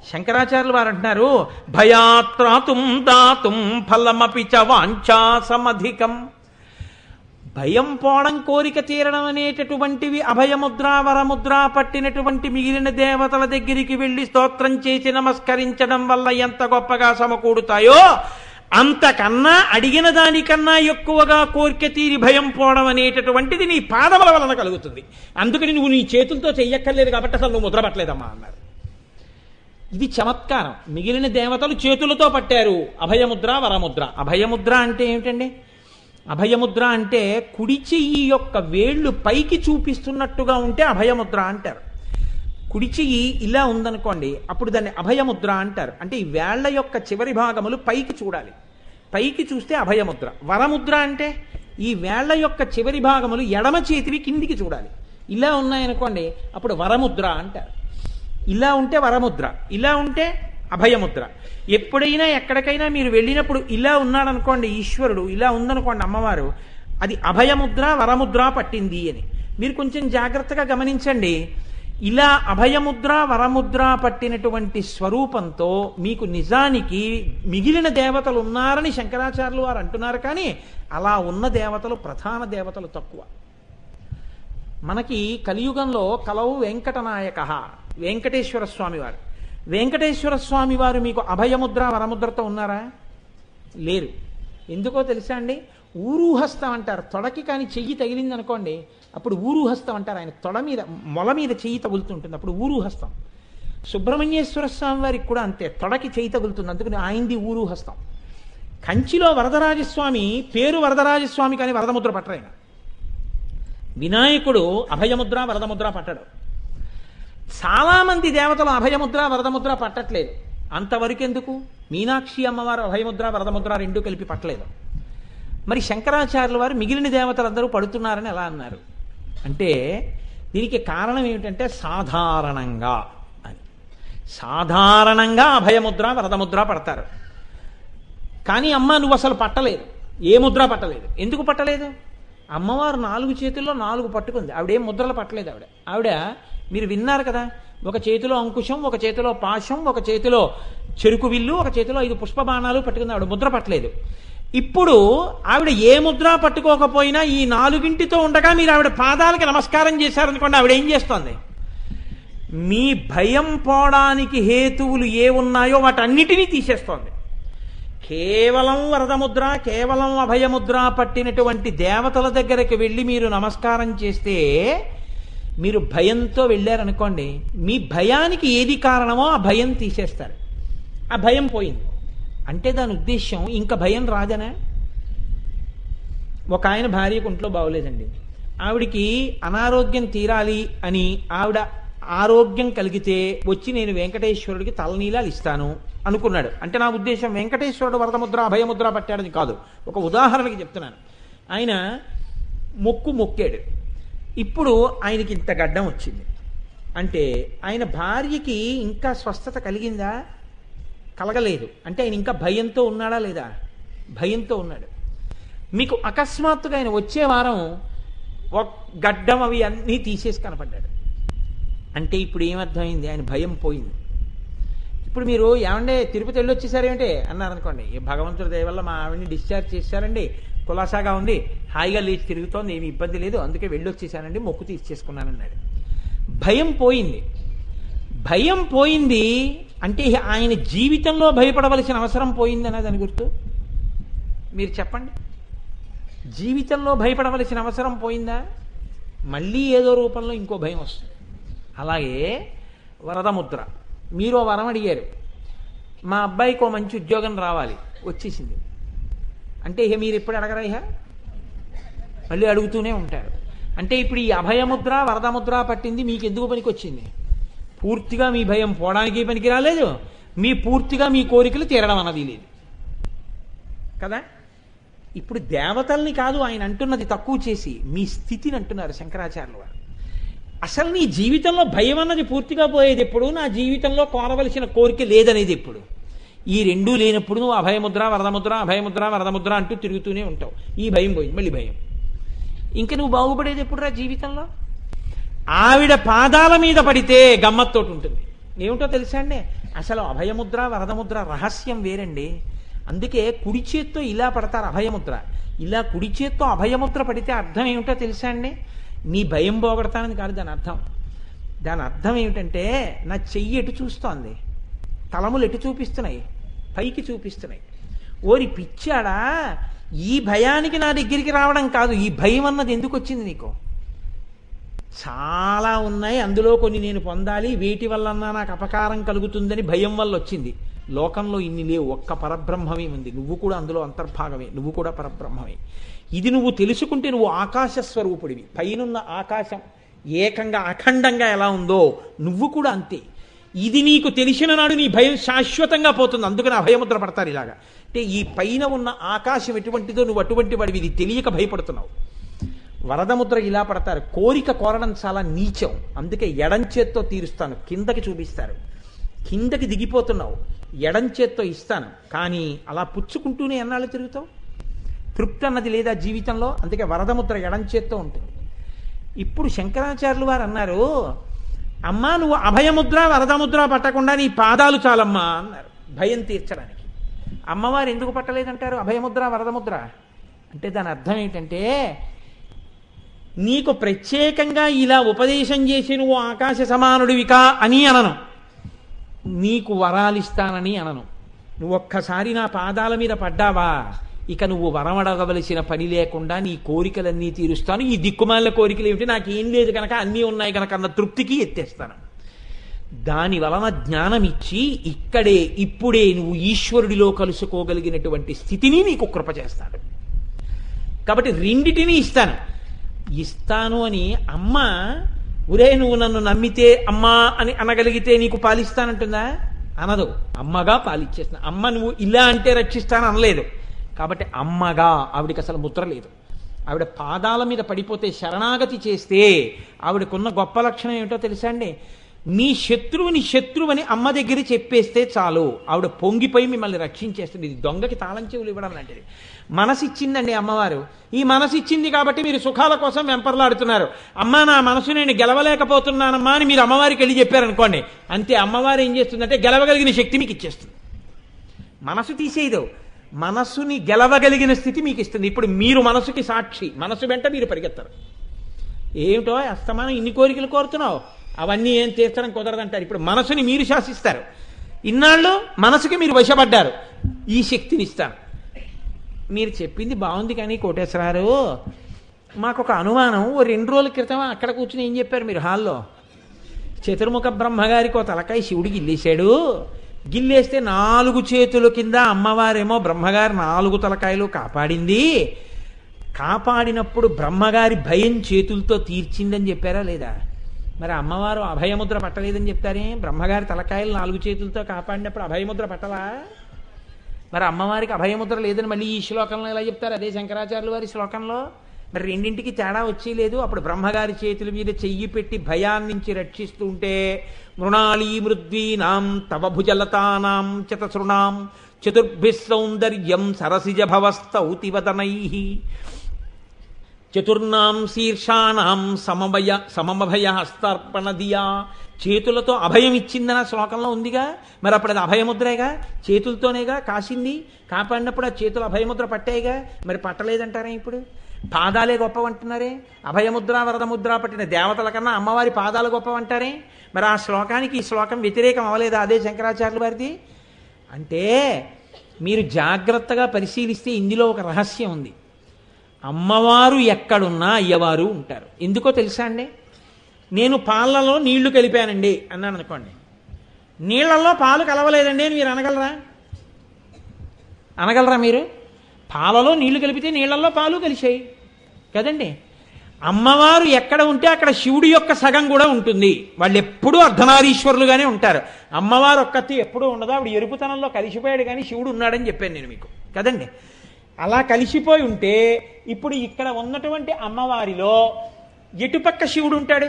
Speaker 1: శంకరాచార్యులు వారు అంటున్నారు, భయాత్రాతుం దాతుం ఫలమపి చ వాంఛా సమధికం. భయం పోవడం కోరిక తీరడం అనేటటువంటివి అభయముద్ర వరముద్ర పట్టినటువంటి మిగిలిన దేవతల దగ్గరికి వెళ్ళి స్తోత్రం చేసి నమస్కరించడం వల్ల ఎంత గొప్పగా సమకూడుతాయో అంతకన్నా అడిగిన దానికన్నా ఎక్కువగా కోరిక తీరి భయం పోవడం అనేటటువంటిది నీ పాదముల వలన కలుగుతుంది. అందుకని నువ్వు నీ చేతులతో చెయ్యక్కర్లేదు కాబట్టి అసలు నువ్వు ముద్ర పట్టలేదమ్మా అన్నారు. ఇది చమత్కారం. మిగిలిన దేవతలు చేతులతో పట్టారు అభయముద్ర వరముద్ర. అభయముద్ర అంటే ఏమిటండి? అభయముద్ర అంటే కుడి చెయ్యి యొక్క వేళ్ళు పైకి చూపిస్తున్నట్టుగా ఉంటే అభయముద్ర అంటారు. కుడి చెయ్యి ఇలా ఉందనుకోండి, అప్పుడు దాన్ని అభయముద్ర అంటారు. అంటే ఈ వేళ్ల యొక్క చివరి భాగములు పైకి చూడాలి, పైకి చూస్తే అభయముద్ర. వరముద్ర అంటే ఈ వేళ్ల యొక్క చివరి భాగములు ఎడమ చేతివి కిందికి చూడాలి, ఇలా ఉన్నాయనుకోండి అప్పుడు వరముద్ర అంటారు. ఇలా ఉంటే వరముద్ర, ఇలా ఉంటే అభయముద్ర. ఎప్పుడైనా ఎక్కడికైనా మీరు వెళ్ళినప్పుడు ఇలా ఉన్నాడనుకోండి ఈశ్వరుడు, ఇలా ఉందనుకోండి అమ్మవారు, అది అభయముద్ర వరముద్ర పట్టింది అని మీరు కొంచెం జాగ్రత్తగా గమనించండి. ఇలా అభయముద్ర వరముద్ర పట్టినటువంటి స్వరూపంతో మీకు నిజానికి మిగిలిన దేవతలు ఉన్నారని శంకరాచార్యులు వారు అంటున్నారు. కానీ అలా ఉన్న దేవతలు ప్రధాన దేవతలు తక్కువ. మనకి కలియుగంలో కలవు వెంకటనాయక వెంకటేశ్వర స్వామి వారు. వెంకటేశ్వర స్వామి వారు మీకు అభయముద్ర వరముద్రతో ఉన్నారా? లేరు. ఎందుకో తెలుసా అండి? ఊరుహస్తం అంటారు. తొడకి కానీ చెయ్యి తగిలింది అనుకోండి అప్పుడు ఊరుహస్తం అంటారు. ఆయన తొడ మీద మొల మీద చెయ్యి తగులుతుంటుంది, అప్పుడు ఊరుహస్తం. సుబ్రహ్మణ్యేశ్వర స్వామి వారికి కూడా అంతే, తొడకి చెయ్యి తగులుతుంది, అందుకని ఆయనది ఊరుహస్తం. కంచిలో వరదరాజస్వామి పేరు వరదరాజస్వామి కానీ వరదముద్ర పట్టరు ఆయన. వినాయకుడు అభయముద్ర వరదముద్ర పట్టడు. చాలామంది దేవతలు అభయముద్ర వరదముద్ర పట్టట్లేదు. అంతవరకు ఎందుకు? మీనాక్షి అమ్మవారు అభయముద్ర వరదముద్ర రెండు కలిపి పట్టలేదు. మరి శంకరాచార్యుల వారు మిగిలిన దేవతలందరూ పడుతున్నారని ఎలా అన్నారు అంటే దీనికి కారణం ఏమిటంటే సాధారణంగా అని. సాధారణంగా అభయముద్ర వరదముద్ర పడతారు. కానీ అమ్మ నువ్వు అసలు పట్టలేదు, ఏ ముద్ర పట్టలేదు. ఎందుకు పట్టలేదు? అమ్మవారు 4 చేతుల్లో 4 పట్టుకుంది, ఆవిడేం ముద్రలు పట్టలేదు. ఆవిడ మీరు విన్నారు కదా, ఒక చేతిలో అంకుశం, ఒక చేతిలో పాశం, ఒక చేతిలో చెరుకు విల్లు, ఒక చేతిలో 5 పుష్పబాణాలు పట్టుకుంది. ఆవిడ ముద్ర పట్టలేదు. ఇప్పుడు ఆవిడ ఏ ముద్ర పట్టుకోకపోయినా ఈ 4గింటితో ఉండగా మీరు ఆవిడ పాదాలకి నమస్కారం చేశారనుకోండి, ఆవిడ ఏం చేస్తోంది? మీ భయం పోవడానికి హేతువులు ఏ ఉన్నాయో వాటన్నిటినీ తీసేస్తోంది. కేవలం వరదముద్ర కేవలం అభయముద్ర పట్టినటువంటి దేవతల దగ్గరికి వెళ్ళి మీరు నమస్కారం చేస్తే, మీరు భయంతో వెళ్ళారనుకోండి, మీ భయానికి ఏది కారణమో ఆ భయం తీసేస్తారు. ఆ భయం పోయింది అంటే దాని ఉద్దేశం ఇంకా భయం రాదనా? ఒక ఆయన భార్యకు ఒంట్లో బాగోలేదండి, ఆవిడికి అనారోగ్యం తీరాలి అని ఆవిడ ఆరోగ్యం కలిగితే వచ్చి నేను వెంకటేశ్వరుడికి తలనీలాలు ఇస్తాను అనుకున్నాడు. అంటే నా ఉద్దేశం వెంకటేశ్వరుడు వరదముద్ర అభయముద్ర పట్టాడని కాదు, ఒక ఉదాహరణకి చెప్తున్నాను. ఆయన మొక్కాడు. ఇప్పుడు ఆయనకి ఇంత గడ్డం వచ్చింది అంటే ఆయన భార్యకి ఇంకా స్వస్థత కలిగిందా? కలగలేదు. అంటే ఆయన ఇంకా భయంతో ఉన్నాడా లేదా? భయంతో ఉన్నాడు. మీకు అకస్మాత్తుగా ఆయన వచ్చే వారం గడ్డం అవి అన్నీ తీసేసి కనపడ్డాడు. అంటే ఇప్పుడు ఏమర్థమైంది? ఆయన భయం పోయింది. ఇప్పుడు మీరు ఏమంటే తిరుపతి వెళ్ళి వచ్చేసారేంటే అన్నారనుకోండి, భగవంతుడి దయ వల్ల మా ఆవిడ్ని డిశ్చార్జ్ చేశారండి, కులాసాగా ఉంది, హాయిగా లేచి తిరుగుతోంది, ఏమి ఇబ్బంది లేదు, అందుకే వెళ్ళొచ్చేసానండి, మొక్కు తీర్చేసుకున్నానన్నాడు. భయం పోయింది. భయం పోయింది అంటే ఆయన జీవితంలో భయపడవలసిన అవసరం పోయిందనే దాని గుర్తు. మీరు చెప్పండి, జీవితంలో భయపడవలసిన అవసరం పోయిందా? మళ్ళీ ఏదో రూపంలో ఇంకో భయం వస్తుంది. అలాగే వరదముద్ర, మీరు వరం అడిగారు, మా అబ్బాయికి మంచి ఉద్యోగం రావాలి, వచ్చేసింది అంటే ఇక మీరు ఎప్పుడు అడగరా? ఇక మళ్ళీ అడుగుతూనే ఉంటారు. అంటే ఇప్పుడు ఈ అభయముద్ర వరదముద్ర పట్టింది మీకు ఎందుకు పనికి వచ్చింది? పూర్తిగా మీ భయం పోవడానికి పనికి రాలేదు, పూర్తిగా మీ కోరికలు తీరడం అన్నది లేదు కదా. ఇప్పుడు దేవతల్ని కాదు ఆయన అంటున్నది తక్కువ చేసి మీ స్థితిని అంటున్నారు శంకరాచార్యుల వారు. అసలు నీ జీవితంలో భయం అన్నది పూర్తిగా పోయేది ఎప్పుడు? నా జీవితంలో కోరవలసిన కోరిక లేదనేది ఎప్పుడు? ఈ రెండూ లేనప్పుడు నువ్వు అభయముద్ర వరదముద్ర అభయముద్ర వరదముద్ర అంటూ తిరుగుతూనే ఉంటావు. ఈ భయం పోయింది, మళ్ళీ భయం. ఇంకా నువ్వు బాగుపడేది ఎప్పుడురా జీవితంలో? ఆవిడ పాదాల మీద పడితే గమ్మత్తోటి ఉంటుంది. ఏమిటో తెలుసా అండి, అసలు అభయముద్ర వరదముద్ర రహస్యం వేరండి. అందుకే కుడి చేత్తో ఇలా పడతారు అభయముద్ర, ఇలా కుడి చేత్తో అభయముద్ర పడితే అర్థం ఏమిటో తెలుసా అండి? నీ భయం పోగొడతానని కాదు దాని అర్థం. దాని అర్థం ఏమిటంటే నా చెయ్యి ఎటు చూస్తోంది, తలములు ఎటు చూపిస్తున్నాయి? పైకి చూపిస్తున్నాయి. ఓరి పిచ్చాడా, ఈ భయానికి నా దగ్గరికి రావడం కాదు, ఈ భయం అన్నది ఎందుకు వచ్చింది నీకు? చాలా ఉన్నాయి, అందులో కొన్ని నేను పొందాలి, వేటి వల్లన్నా నాకు అపకారం కలుగుతుందని భయం వల్ల వచ్చింది. లోకంలో ఇన్ని లేవు, ఒక్క పరబ్రహ్మమే ఉంది, నువ్వు కూడా అందులో అంతర్భాగమే, నువ్వు కూడా పరబ్రహ్మమే. ఇది నువ్వు తెలుసుకుంటే నువ్వు ఆకాశ స్వరూపుడివి. పైనున్న ఆకాశం ఏకంగా అఖండంగా ఎలా ఉందో నువ్వు కూడా అంతే. ఇది నీకు తెలిసిన నాడు నీ భయం శాశ్వతంగా పోతుంది. అందుకని అభయముద్ర పడతారు ఇలాగా. అంటే ఈ పైన ఉన్న ఆకాశం ఎటువంటిదో నువ్వు అటువంటి వాడివి, ఇది తెలియక భయపడుతున్నావు. వరదముద్ర ఇలా పడతారు. కోరిక కోరడం చాలా నీచం, అందుకే ఎడంచేత్తో తీరుస్తాను, కిందకి చూపిస్తారు. కిందకి దిగిపోతున్నావు, ఎడంచేత్తో ఇస్తాను, కానీ అలా పుచ్చుకుంటూనే ఎన్నాళ్ళు తిరుగుతావు? తృప్తి అన్నది లేదా జీవితంలో? అందుకే వరదముద్ర ఎడంచేత్తో ఉంటుంది. ఇప్పుడు శంకరాచార్యులు వారు అన్నారు, అమ్మా నువ్వు అభయముద్ర వరదముద్ర పట్టకుండా నీ పాదాలు చాలమ్మా అన్నారు, భయం తీర్చడానికి. అమ్మవారు ఎందుకు పట్టలేదంటారు అభయముద్ర వరదముద్ర అంటే? దాని అర్థం ఏంటంటే, నీకు ప్రత్యేకంగా ఇలా ఉపదేశం చేసి నువ్వు ఆకాశ సమానుడివికా అని అనను, నీకు వరాలిస్తానని అనను. నువ్వు ఒక్కసారి నా పాదాల మీద పడ్డావా, ఇక నువ్వు వరం అడగవలసిన పని లేకుండా నీ కోరికలన్నీ తీరుస్తాను. ఈ దిక్కుమాల కోరికలు ఏమిటి, నాకేం లేదు కనుక అన్నీ ఉన్నాయి కనుక అన్న తృప్తికి ఎత్తేస్తాను. దాని వలన జ్ఞానం ఇచ్చి ఇక్కడే ఇప్పుడే నువ్వు ఈశ్వరుడిలో కలుసుకోగలిగినటువంటి స్థితిని నీకు కృప చేస్తాడు. కాబట్టి రెండిటిని ఇస్తాను అని అమ్మ, ఒరే నువ్వు నన్ను నమ్మితే అమ్మా అని అనగలిగితే నీకు పాలిస్తానంటుందా? అనదు. అమ్మగా పాలిచ్చేస్తున్నా. అమ్మ నువ్వు ఇలా అంటే రక్షిస్తాను అనలేదు. కాబట్టి అమ్మగా ఆవిడికి అసలు ముద్ర లేదు. ఆవిడ పాదాల మీద పడిపోతే, శరణాగతి చేస్తే ఆవిడకున్న గొప్ప లక్షణం ఏమిటో తెలుసా అండి? మీ శత్రువుని శత్రువని అమ్మ దగ్గర చెప్పేస్తే చాలు, ఆవిడ పొంగిపోయి మిమ్మల్ని రక్షించేస్తుంది. ఇది దొంగకి తాళం చెవులు ఇవ్వడం లాంటిది. మనసు ఇచ్చిందండి అమ్మవారు. ఈ మనసు ఇచ్చింది కాబట్టి మీరు సుఖాల కోసం వెంపర్లాడుతున్నారు. అమ్మ నా మనసు నేను గెలవలేకపోతున్నానమ్మా అని మీరు అమ్మవారికి వెళ్ళి చెప్పారనుకోండి, అంతే. అమ్మవారు ఏం చేస్తుందంటే గెలవగలిగిన శక్తి మీకు ఇచ్చేస్తుంది. మనసు తీసేయదు, మనసుని గెలవగలిగిన స్థితి మీకు ఇస్తుంది. ఇప్పుడు మీరు మనసుకి సాక్షి, మనసు వెంట మీరు పరిగెత్తారు. ఏమిటో అస్తమానం ఇన్ని కోరికలు కోరుతున్నావు, అవన్నీ ఏం తీర్చడం కుదరదంటారు. ఇప్పుడు మనసుని మీరు శాసిస్తారు. ఇన్నాళ్ళు మనసుకి మీరు వశపడ్డారు, ఈ శక్తిని ఇస్తాను. మీరు చెప్పింది బాగుంది, కానీ కోటేశ్వరారు మాకు ఒక అనుమానం. ఓ 2 రోజుల క్రితం అక్కడ కూర్చుని ఏం చెప్పారు మీరు హాల్లో? చతుర్ముఖ బ్రహ్మగారికి ఓ తలకాయ శివుడికి గిల్లేశాడు. గిల్లేస్తే 4 చేతుల కింద అమ్మవారేమో బ్రహ్మగారి 4 తలకాయలు కాపాడింది. కాపాడినప్పుడు బ్రహ్మగారి భయం చేతులతో తీర్చిందని చెప్పారా లేదా? మరి అమ్మవారు అభయముద్ర పట్టలేదని చెప్తారే? బ్రహ్మగారి తలకాయలు 4 చేతులతో కాపాడినప్పుడు అభయముద్ర పట్టవా? మరి అమ్మవారికి అభయముద్ర లేదని మళ్ళీ ఈ శ్లోకంలో ఎలా చెప్తారు? అదే శంకరాచార్యుల వారి శ్లోకంలో. మరి రెండింటికి తేడా వచ్చేలేదు. అప్పుడు బ్రహ్మగారి చేతుల మీద చెయ్యి పెట్టి భయాన్నించి రక్షిస్తుంటే, మృణాళీ మృద్వీనాం తవ భుజలతానాం చతసృణాం చతుర్భిః సౌందర్యం సరసిజ భవస్తౌతివదనైః చతుర్నాం శీర్షాణం సమమభయ హస్తార్పణదియా. చేతులతో అభయం ఇచ్చిందని ఆ శ్లోకంలో ఉందిగా. మరి అప్పుడు అది అభయముద్రేగా, చేతులతోనేగా కాసింది. కాపాడినప్పుడు ఆ చేతులు అభయముద్ర పట్టాయిగా. మరి పట్టలేదంటారే ఇప్పుడు? పాదాలే గొప్పవంటున్నారే. అభయముద్ర వరదముద్ర పట్టిన దేవతల కన్నా అమ్మవారి పాదాలు గొప్పవంటారే. మరి ఆ శ్లోకానికి ఈ శ్లోకం వ్యతిరేకం అవ్వలేదా అదే శంకరాచార్యుల వారిది? అంటే మీరు జాగ్రత్తగా పరిశీలిస్తే ఇందులో ఒక రహస్యం ఉంది. అమ్మవారు ఎక్కడున్నా అయ్యవారు ఉంటారు. ఎందుకో తెలుసా అండి? నేను పాలలో నీళ్లు కలిపానండి అన్నాను అనుకోండి, నీళ్లలో పాలు కలవలేదండి అని మీరు అనగలరా మీరు? పాలలో నీళ్లు కలిపితే నీళ్లలో పాలు కలిసాయి కదండి. అమ్మవారు ఎక్కడ ఉంటే అక్కడ శివుడి యొక్క సగం కూడా ఉంటుంది. వాళ్ళు ఎప్పుడూ అర్ధనారీశ్వరులుగానే ఉంటారు. అమ్మవారు ఒక్కతి ఎప్పుడూ ఉండదు. ఆవిడ ఎరుపుతనంలో కలిసిపోయాడు కానీ శివుడు ఉన్నాడని చెప్పాను నేను మీకు కదండి. అలా కలిసిపోయి ఉంటే ఇప్పుడు ఇక్కడ ఉన్నటువంటి అమ్మవారిలో ఎటుపక్క శివుడు ఉంటాడు?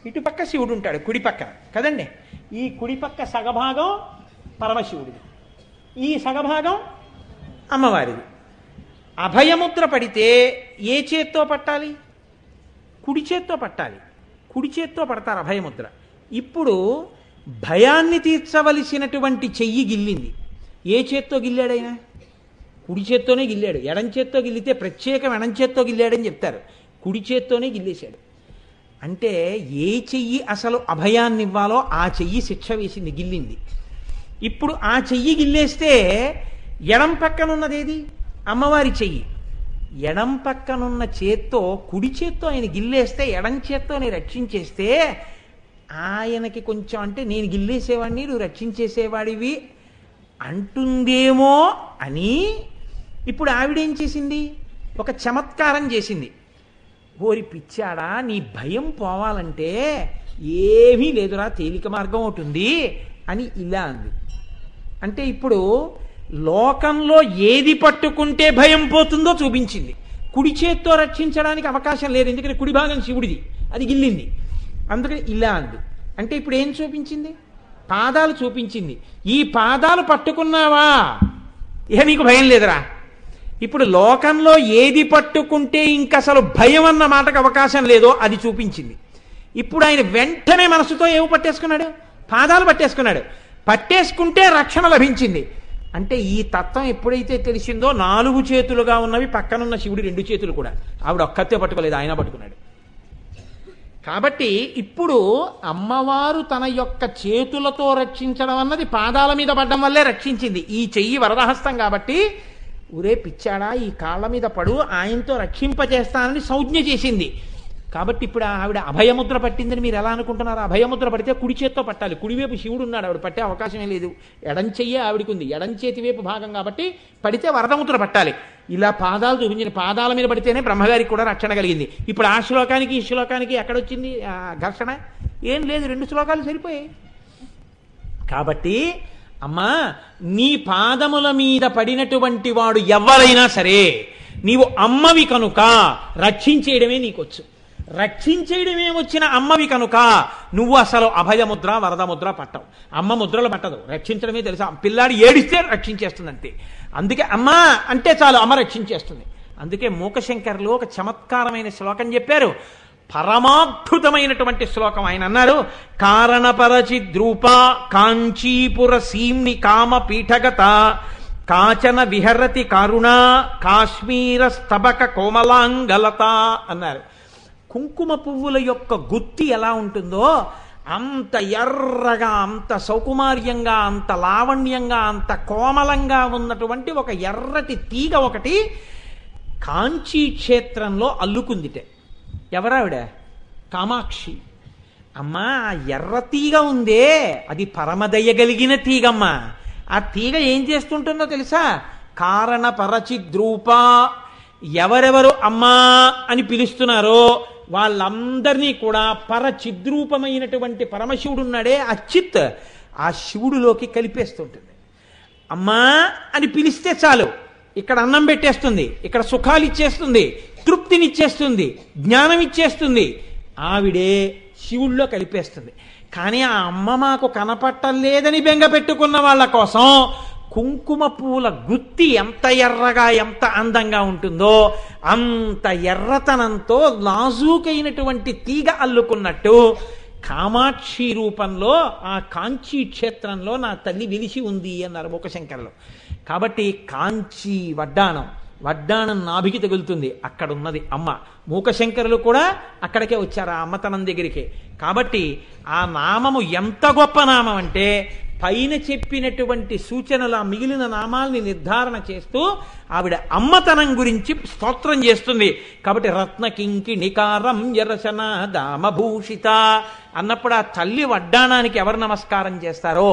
Speaker 1: ఇటుపక్క శివుడు ఉంటాడు, కుడిపక్కన కదండి. ఈ కుడిపక్క సగభాగం పరమశివుడిది, ఈ సగభాగం అమ్మవారిది. అభయముద్ర పడితే ఏ చేత్తో పట్టాలి? కుడి చేత్తో పట్టాలి. కుడి చేత్తో పడతారు అభయముద్ర. ఇప్పుడు భయాన్ని తీర్చవలసినటువంటి చెయ్యి గిల్లింది. ఏ చేత్తో గిల్లాడైనా? కుడి చేత్తోనే గిల్లాడు. ఎడం చేత్తో గిల్లితే ప్రత్యేకం ఎడం చేత్తో గిల్లాడని చెప్తారు. కుడి చేత్తోనే గిల్లేశాడు. అంటే ఏ చెయ్యి అసలు అభయాన్ని ఇవ్వాలో ఆ చెయ్యి శిక్ష వేసింది, గిల్లింది. ఇప్పుడు ఆ చెయ్యి గిల్లేస్తే ఎడం పక్కనున్నదేది? అమ్మవారి చెయ్యి. ఎడం పక్కనున్న చేత్తో కుడి చేత్తో ఆయన గిల్లేస్తే ఎడం చేత్తో నేను రక్షించేస్తే ఆయనకి కొంచెం అంటే నేను గిల్లేసేవాడిని నువ్వు రక్షించేసేవాడివి అంటుందేమో అని ఇప్పుడు ఆవిడేం చేసింది? ఒక చమత్కారం చేసింది. ఓరి పిచ్చాడా, నీ భయం పోవాలంటే ఏమీ లేదురా, తేలిక మార్గం ఉంటుంది అని ఇలా అంది. అంటే ఇప్పుడు లోకంలో ఏది పట్టుకుంటే భయం పోతుందో చూపించింది. కుడి చేత్తో రక్షించడానికి అవకాశం లేదు, ఎందుకంటే కుడి భాగం శివుడిది, అది గిల్లింది. అందుకని ఇలా అంది. అంటే ఇప్పుడు ఏం చూపించింది? పాదాలు చూపించింది. ఈ పాదాలు పట్టుకున్నావా ఇక నీకు భయం లేదురా. ఇప్పుడు లోకంలో ఏది పట్టుకుంటే ఇంక అసలు భయం అన్న మాటకు అవకాశం లేదో అది చూపించింది. ఇప్పుడు ఆయన వెంటనే మనసుతో ఏమి పట్టేసుకున్నాడు? పాదాలు పట్టేసుకున్నాడు. పట్టేసుకుంటే రక్షణ లభించింది. అంటే ఈ తత్వం ఎప్పుడైతే తెలిసిందో 4 చేతులుగా ఉన్నవి పక్కనున్న శివుడి 2 చేతులు కూడా ఆవిడ ఒక్కతే పట్టుకోలేదు, ఆయన పట్టుకున్నాడు. కాబట్టి ఇప్పుడు అమ్మవారు తన యొక్క చేతులతో రక్షించడం అన్నది పాదాల మీద పడ్డం వల్లే రక్షించింది. ఈ చెయ్యి వరదహస్తం కాబట్టి ఊరే పిచ్చాడా ఈ కాళ్ళ మీద పడు, ఆయనతో రక్షింపజేస్తానని సంజ్ఞ చేసింది. కాబట్టి ఇప్పుడు ఆవిడ అభయముద్ర పట్టిందని మీరు ఎలా అనుకుంటున్నారు? అభయముద్ర పడితే కుడి చేత్తో పట్టాలి. కుడివైపు శివుడు ఉన్నాడు, ఆవిడ పట్టే అవకాశమే లేదు. ఎడం చెయ్యే ఆవిడకుంది, ఎడం చేతి వైపు భాగం కాబట్టి పడితే వరదముద్ర పట్టాలి. ఇలా పాదాలు చూపించిన పాదాల మీద పడితేనే బ్రహ్మగారికి కూడా రక్షణ కలిగింది. ఇప్పుడు ఆ శ్లోకానికి ఈ శ్లోకానికి ఎక్కడొచ్చింది ఘర్షణ? ఏం లేదు, 2 శ్లోకాలు సరిపోయాయి. కాబట్టి అమ్మా, నీ పాదముల మీద పడినటువంటి వాడు ఎవరైనా సరే నీవు అమ్మవి కనుక రక్షించేయడమే నీకొచ్చు. రక్షించేయడమే వచ్చిన అమ్మవి కనుక నువ్వు అసలు అభయముద్ర వరదముద్ర పట్టవు. అమ్మ ముద్రలు పట్టదు, రక్షించడమే తెలుసా. పిల్లాడు ఏడిస్తే రక్షించేస్తుంది అంతే. అందుకే అమ్మ అంటే చాలు అమ్మ రక్షించేస్తుంది. అందుకే మూకశంకరులు ఒక చమత్కారమైన శ్లోకం చెప్పారు, పరమాద్భుతమైనటువంటి శ్లోకం. ఆయన అన్నారు, కారణపరచిద్రూప కాంచీపుర సీమ్ని కామ పీఠగత కాచన విహరతి కారుణ కాశ్మీర స్తబక కోమలాంగలత అన్నారు. కుంకుమ పువ్వుల యొక్క గుత్తి ఎలా ఉంటుందో అంత ఎర్రగా, అంత సౌకుమార్యంగా, అంత లావణ్యంగా, అంత కోమలంగా ఉన్నటువంటి ఒక ఎర్రటి తీగ ఒకటి కాంచీ క్షేత్రంలో అల్లుకుందిటే. ఎవరావిడ? కామాక్షి. అమ్మా, ఆ ఎర్ర తీగ ఉందే అది పరమదయ్యగలిగిన తీగమ్మ. ఆ తీగ ఏం చేస్తుంటుందో తెలుసా? కారణ పరచిద్రూప, ఎవరెవరు అమ్మా అని పిలుస్తున్నారో వాళ్ళందరినీ కూడా పరచిద్రూపమైనటువంటి పరమశివుడు ఉన్నాడే అచ్యుత్, ఆ శివుడిలోకి కలిపేస్తుంటుంది. అమ్మా అని పిలిస్తే చాలు, ఇక్కడ అన్నం పెట్టేస్తుంది, ఇక్కడ సుఖాలు ఇచ్చేస్తుంది, తృప్తినిచ్చేస్తుంది, జ్ఞానం ఇచ్చేస్తుంది. ఆవిడే శివుల్లో కలిపేస్తుంది. కానీ ఆ అమ్మ మాకు కనపట్టలేదని బెంగ పెట్టుకున్న వాళ్ళ కోసం కుంకుమ పూల గుత్తి ఎంత ఎర్రగా ఎంత అందంగా ఉంటుందో అంత ఎర్రతనంతో నాజూకైనటువంటి తీగ అల్లుకున్నట్టు కామాక్షి రూపంలో ఆ కాంచీ క్షేత్రంలో నా తల్లి వెలిసి ఉంది అన్నారు మూకశంకరులు. కాబట్టి కాంచీ వడ్డాణం నాభికి తగులుతుంది, అక్కడ ఉన్నది అమ్మ. మూకశంకరులు కూడా అక్కడికే వచ్చారు, ఆ అమ్మతనం దగ్గరికే. కాబట్టి ఆ నామము ఎంత గొప్ప నామం అంటే పైన చెప్పినటువంటి సూచనల మిగిలిన నామాల్ని నిర్ధారణ చేస్తూ ఆవిడ అమ్మతనం గురించి స్తోత్రం చేస్తుంది. కాబట్టి రత్నకింకి నికారం యరసన దామభూషిత అన్నప్పుడు ఆ తల్లి వడ్డాణానికి ఎవరు నమస్కారం చేస్తారో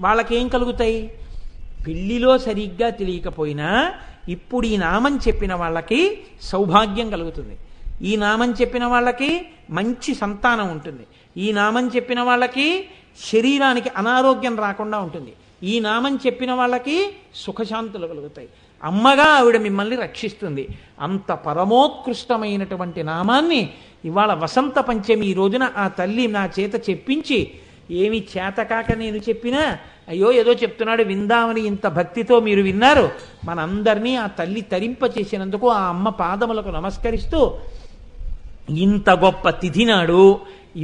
Speaker 1: వాళ్ళకేం కలుగుతాయి? పెళ్లిలో సరిగ్గా తెలియకపోయినా ఇప్పుడు ఈ నామం చెప్పిన వాళ్ళకి సౌభాగ్యం కలుగుతుంది, ఈ నామం చెప్పిన వాళ్ళకి మంచి సంతానం ఉంటుంది, ఈ నామం చెప్పిన వాళ్ళకి శరీరానికి అనారోగ్యం రాకుండా ఉంటుంది, ఈ నామం చెప్పిన వాళ్ళకి సుఖశాంతులు కలుగుతాయి. అమ్మగా ఆవిడ మిమ్మల్ని రక్షిస్తుంది. అంత పరమోత్కృష్టమైనటువంటి నామాన్ని ఇవాళ వసంత పంచమి ఈ రోజున ఆ తల్లి నా చేత చెప్పించి, ఏమి చేతకాక నేను చెప్పినా అయ్యో ఏదో చెప్తున్నాడు విందామని ఇంత భక్తితో మీరు విన్నారు. మనందరినీ ఆ తల్లి తరింప చేసినందుకు ఆ అమ్మ పాదములకు నమస్కరిస్తూ ఇంత గొప్ప తిథి నాడు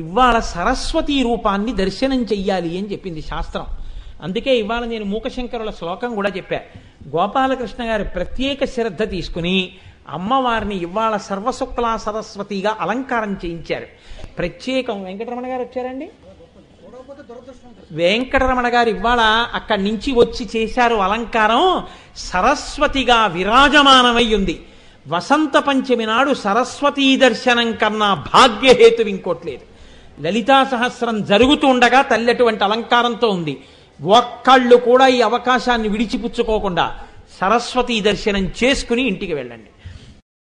Speaker 1: ఇవాళ సరస్వతీ రూపాన్ని దర్శనం చెయ్యాలి అని చెప్పింది శాస్త్రం. అందుకే ఇవాళ నేను మూకశంకరుల శ్లోకం కూడా చెప్పా. గోపాలకృష్ణ గారు ప్రత్యేక శ్రద్ధ తీసుకుని అమ్మవారిని ఇవాళ సర్వశుక్లా సరస్వతిగా అలంకారం చేయించారు. ప్రత్యేకం వెంకటరమణ గారు వచ్చారండి, వెంకటరమణ గారు ఇవాళ అక్కడి నుంచి వచ్చి చేశారు అలంకారం. సరస్వతిగా విరాజమానమై ఉంది. వసంత పంచమి నాడు సరస్వతీ దర్శనం కన్నా భాగ్యహేతు ఇంకోట్లేదు. లలితా సహస్రం జరుగుతూ ఉండగా తల్లి అటువంటి అలంకారంతో ఉంది. ఒక్కళ్ళు కూడా ఈ అవకాశాన్ని విడిచిపుచ్చుకోకుండా సరస్వతీ దర్శనం చేసుకుని ఇంటికి వెళ్ళండి.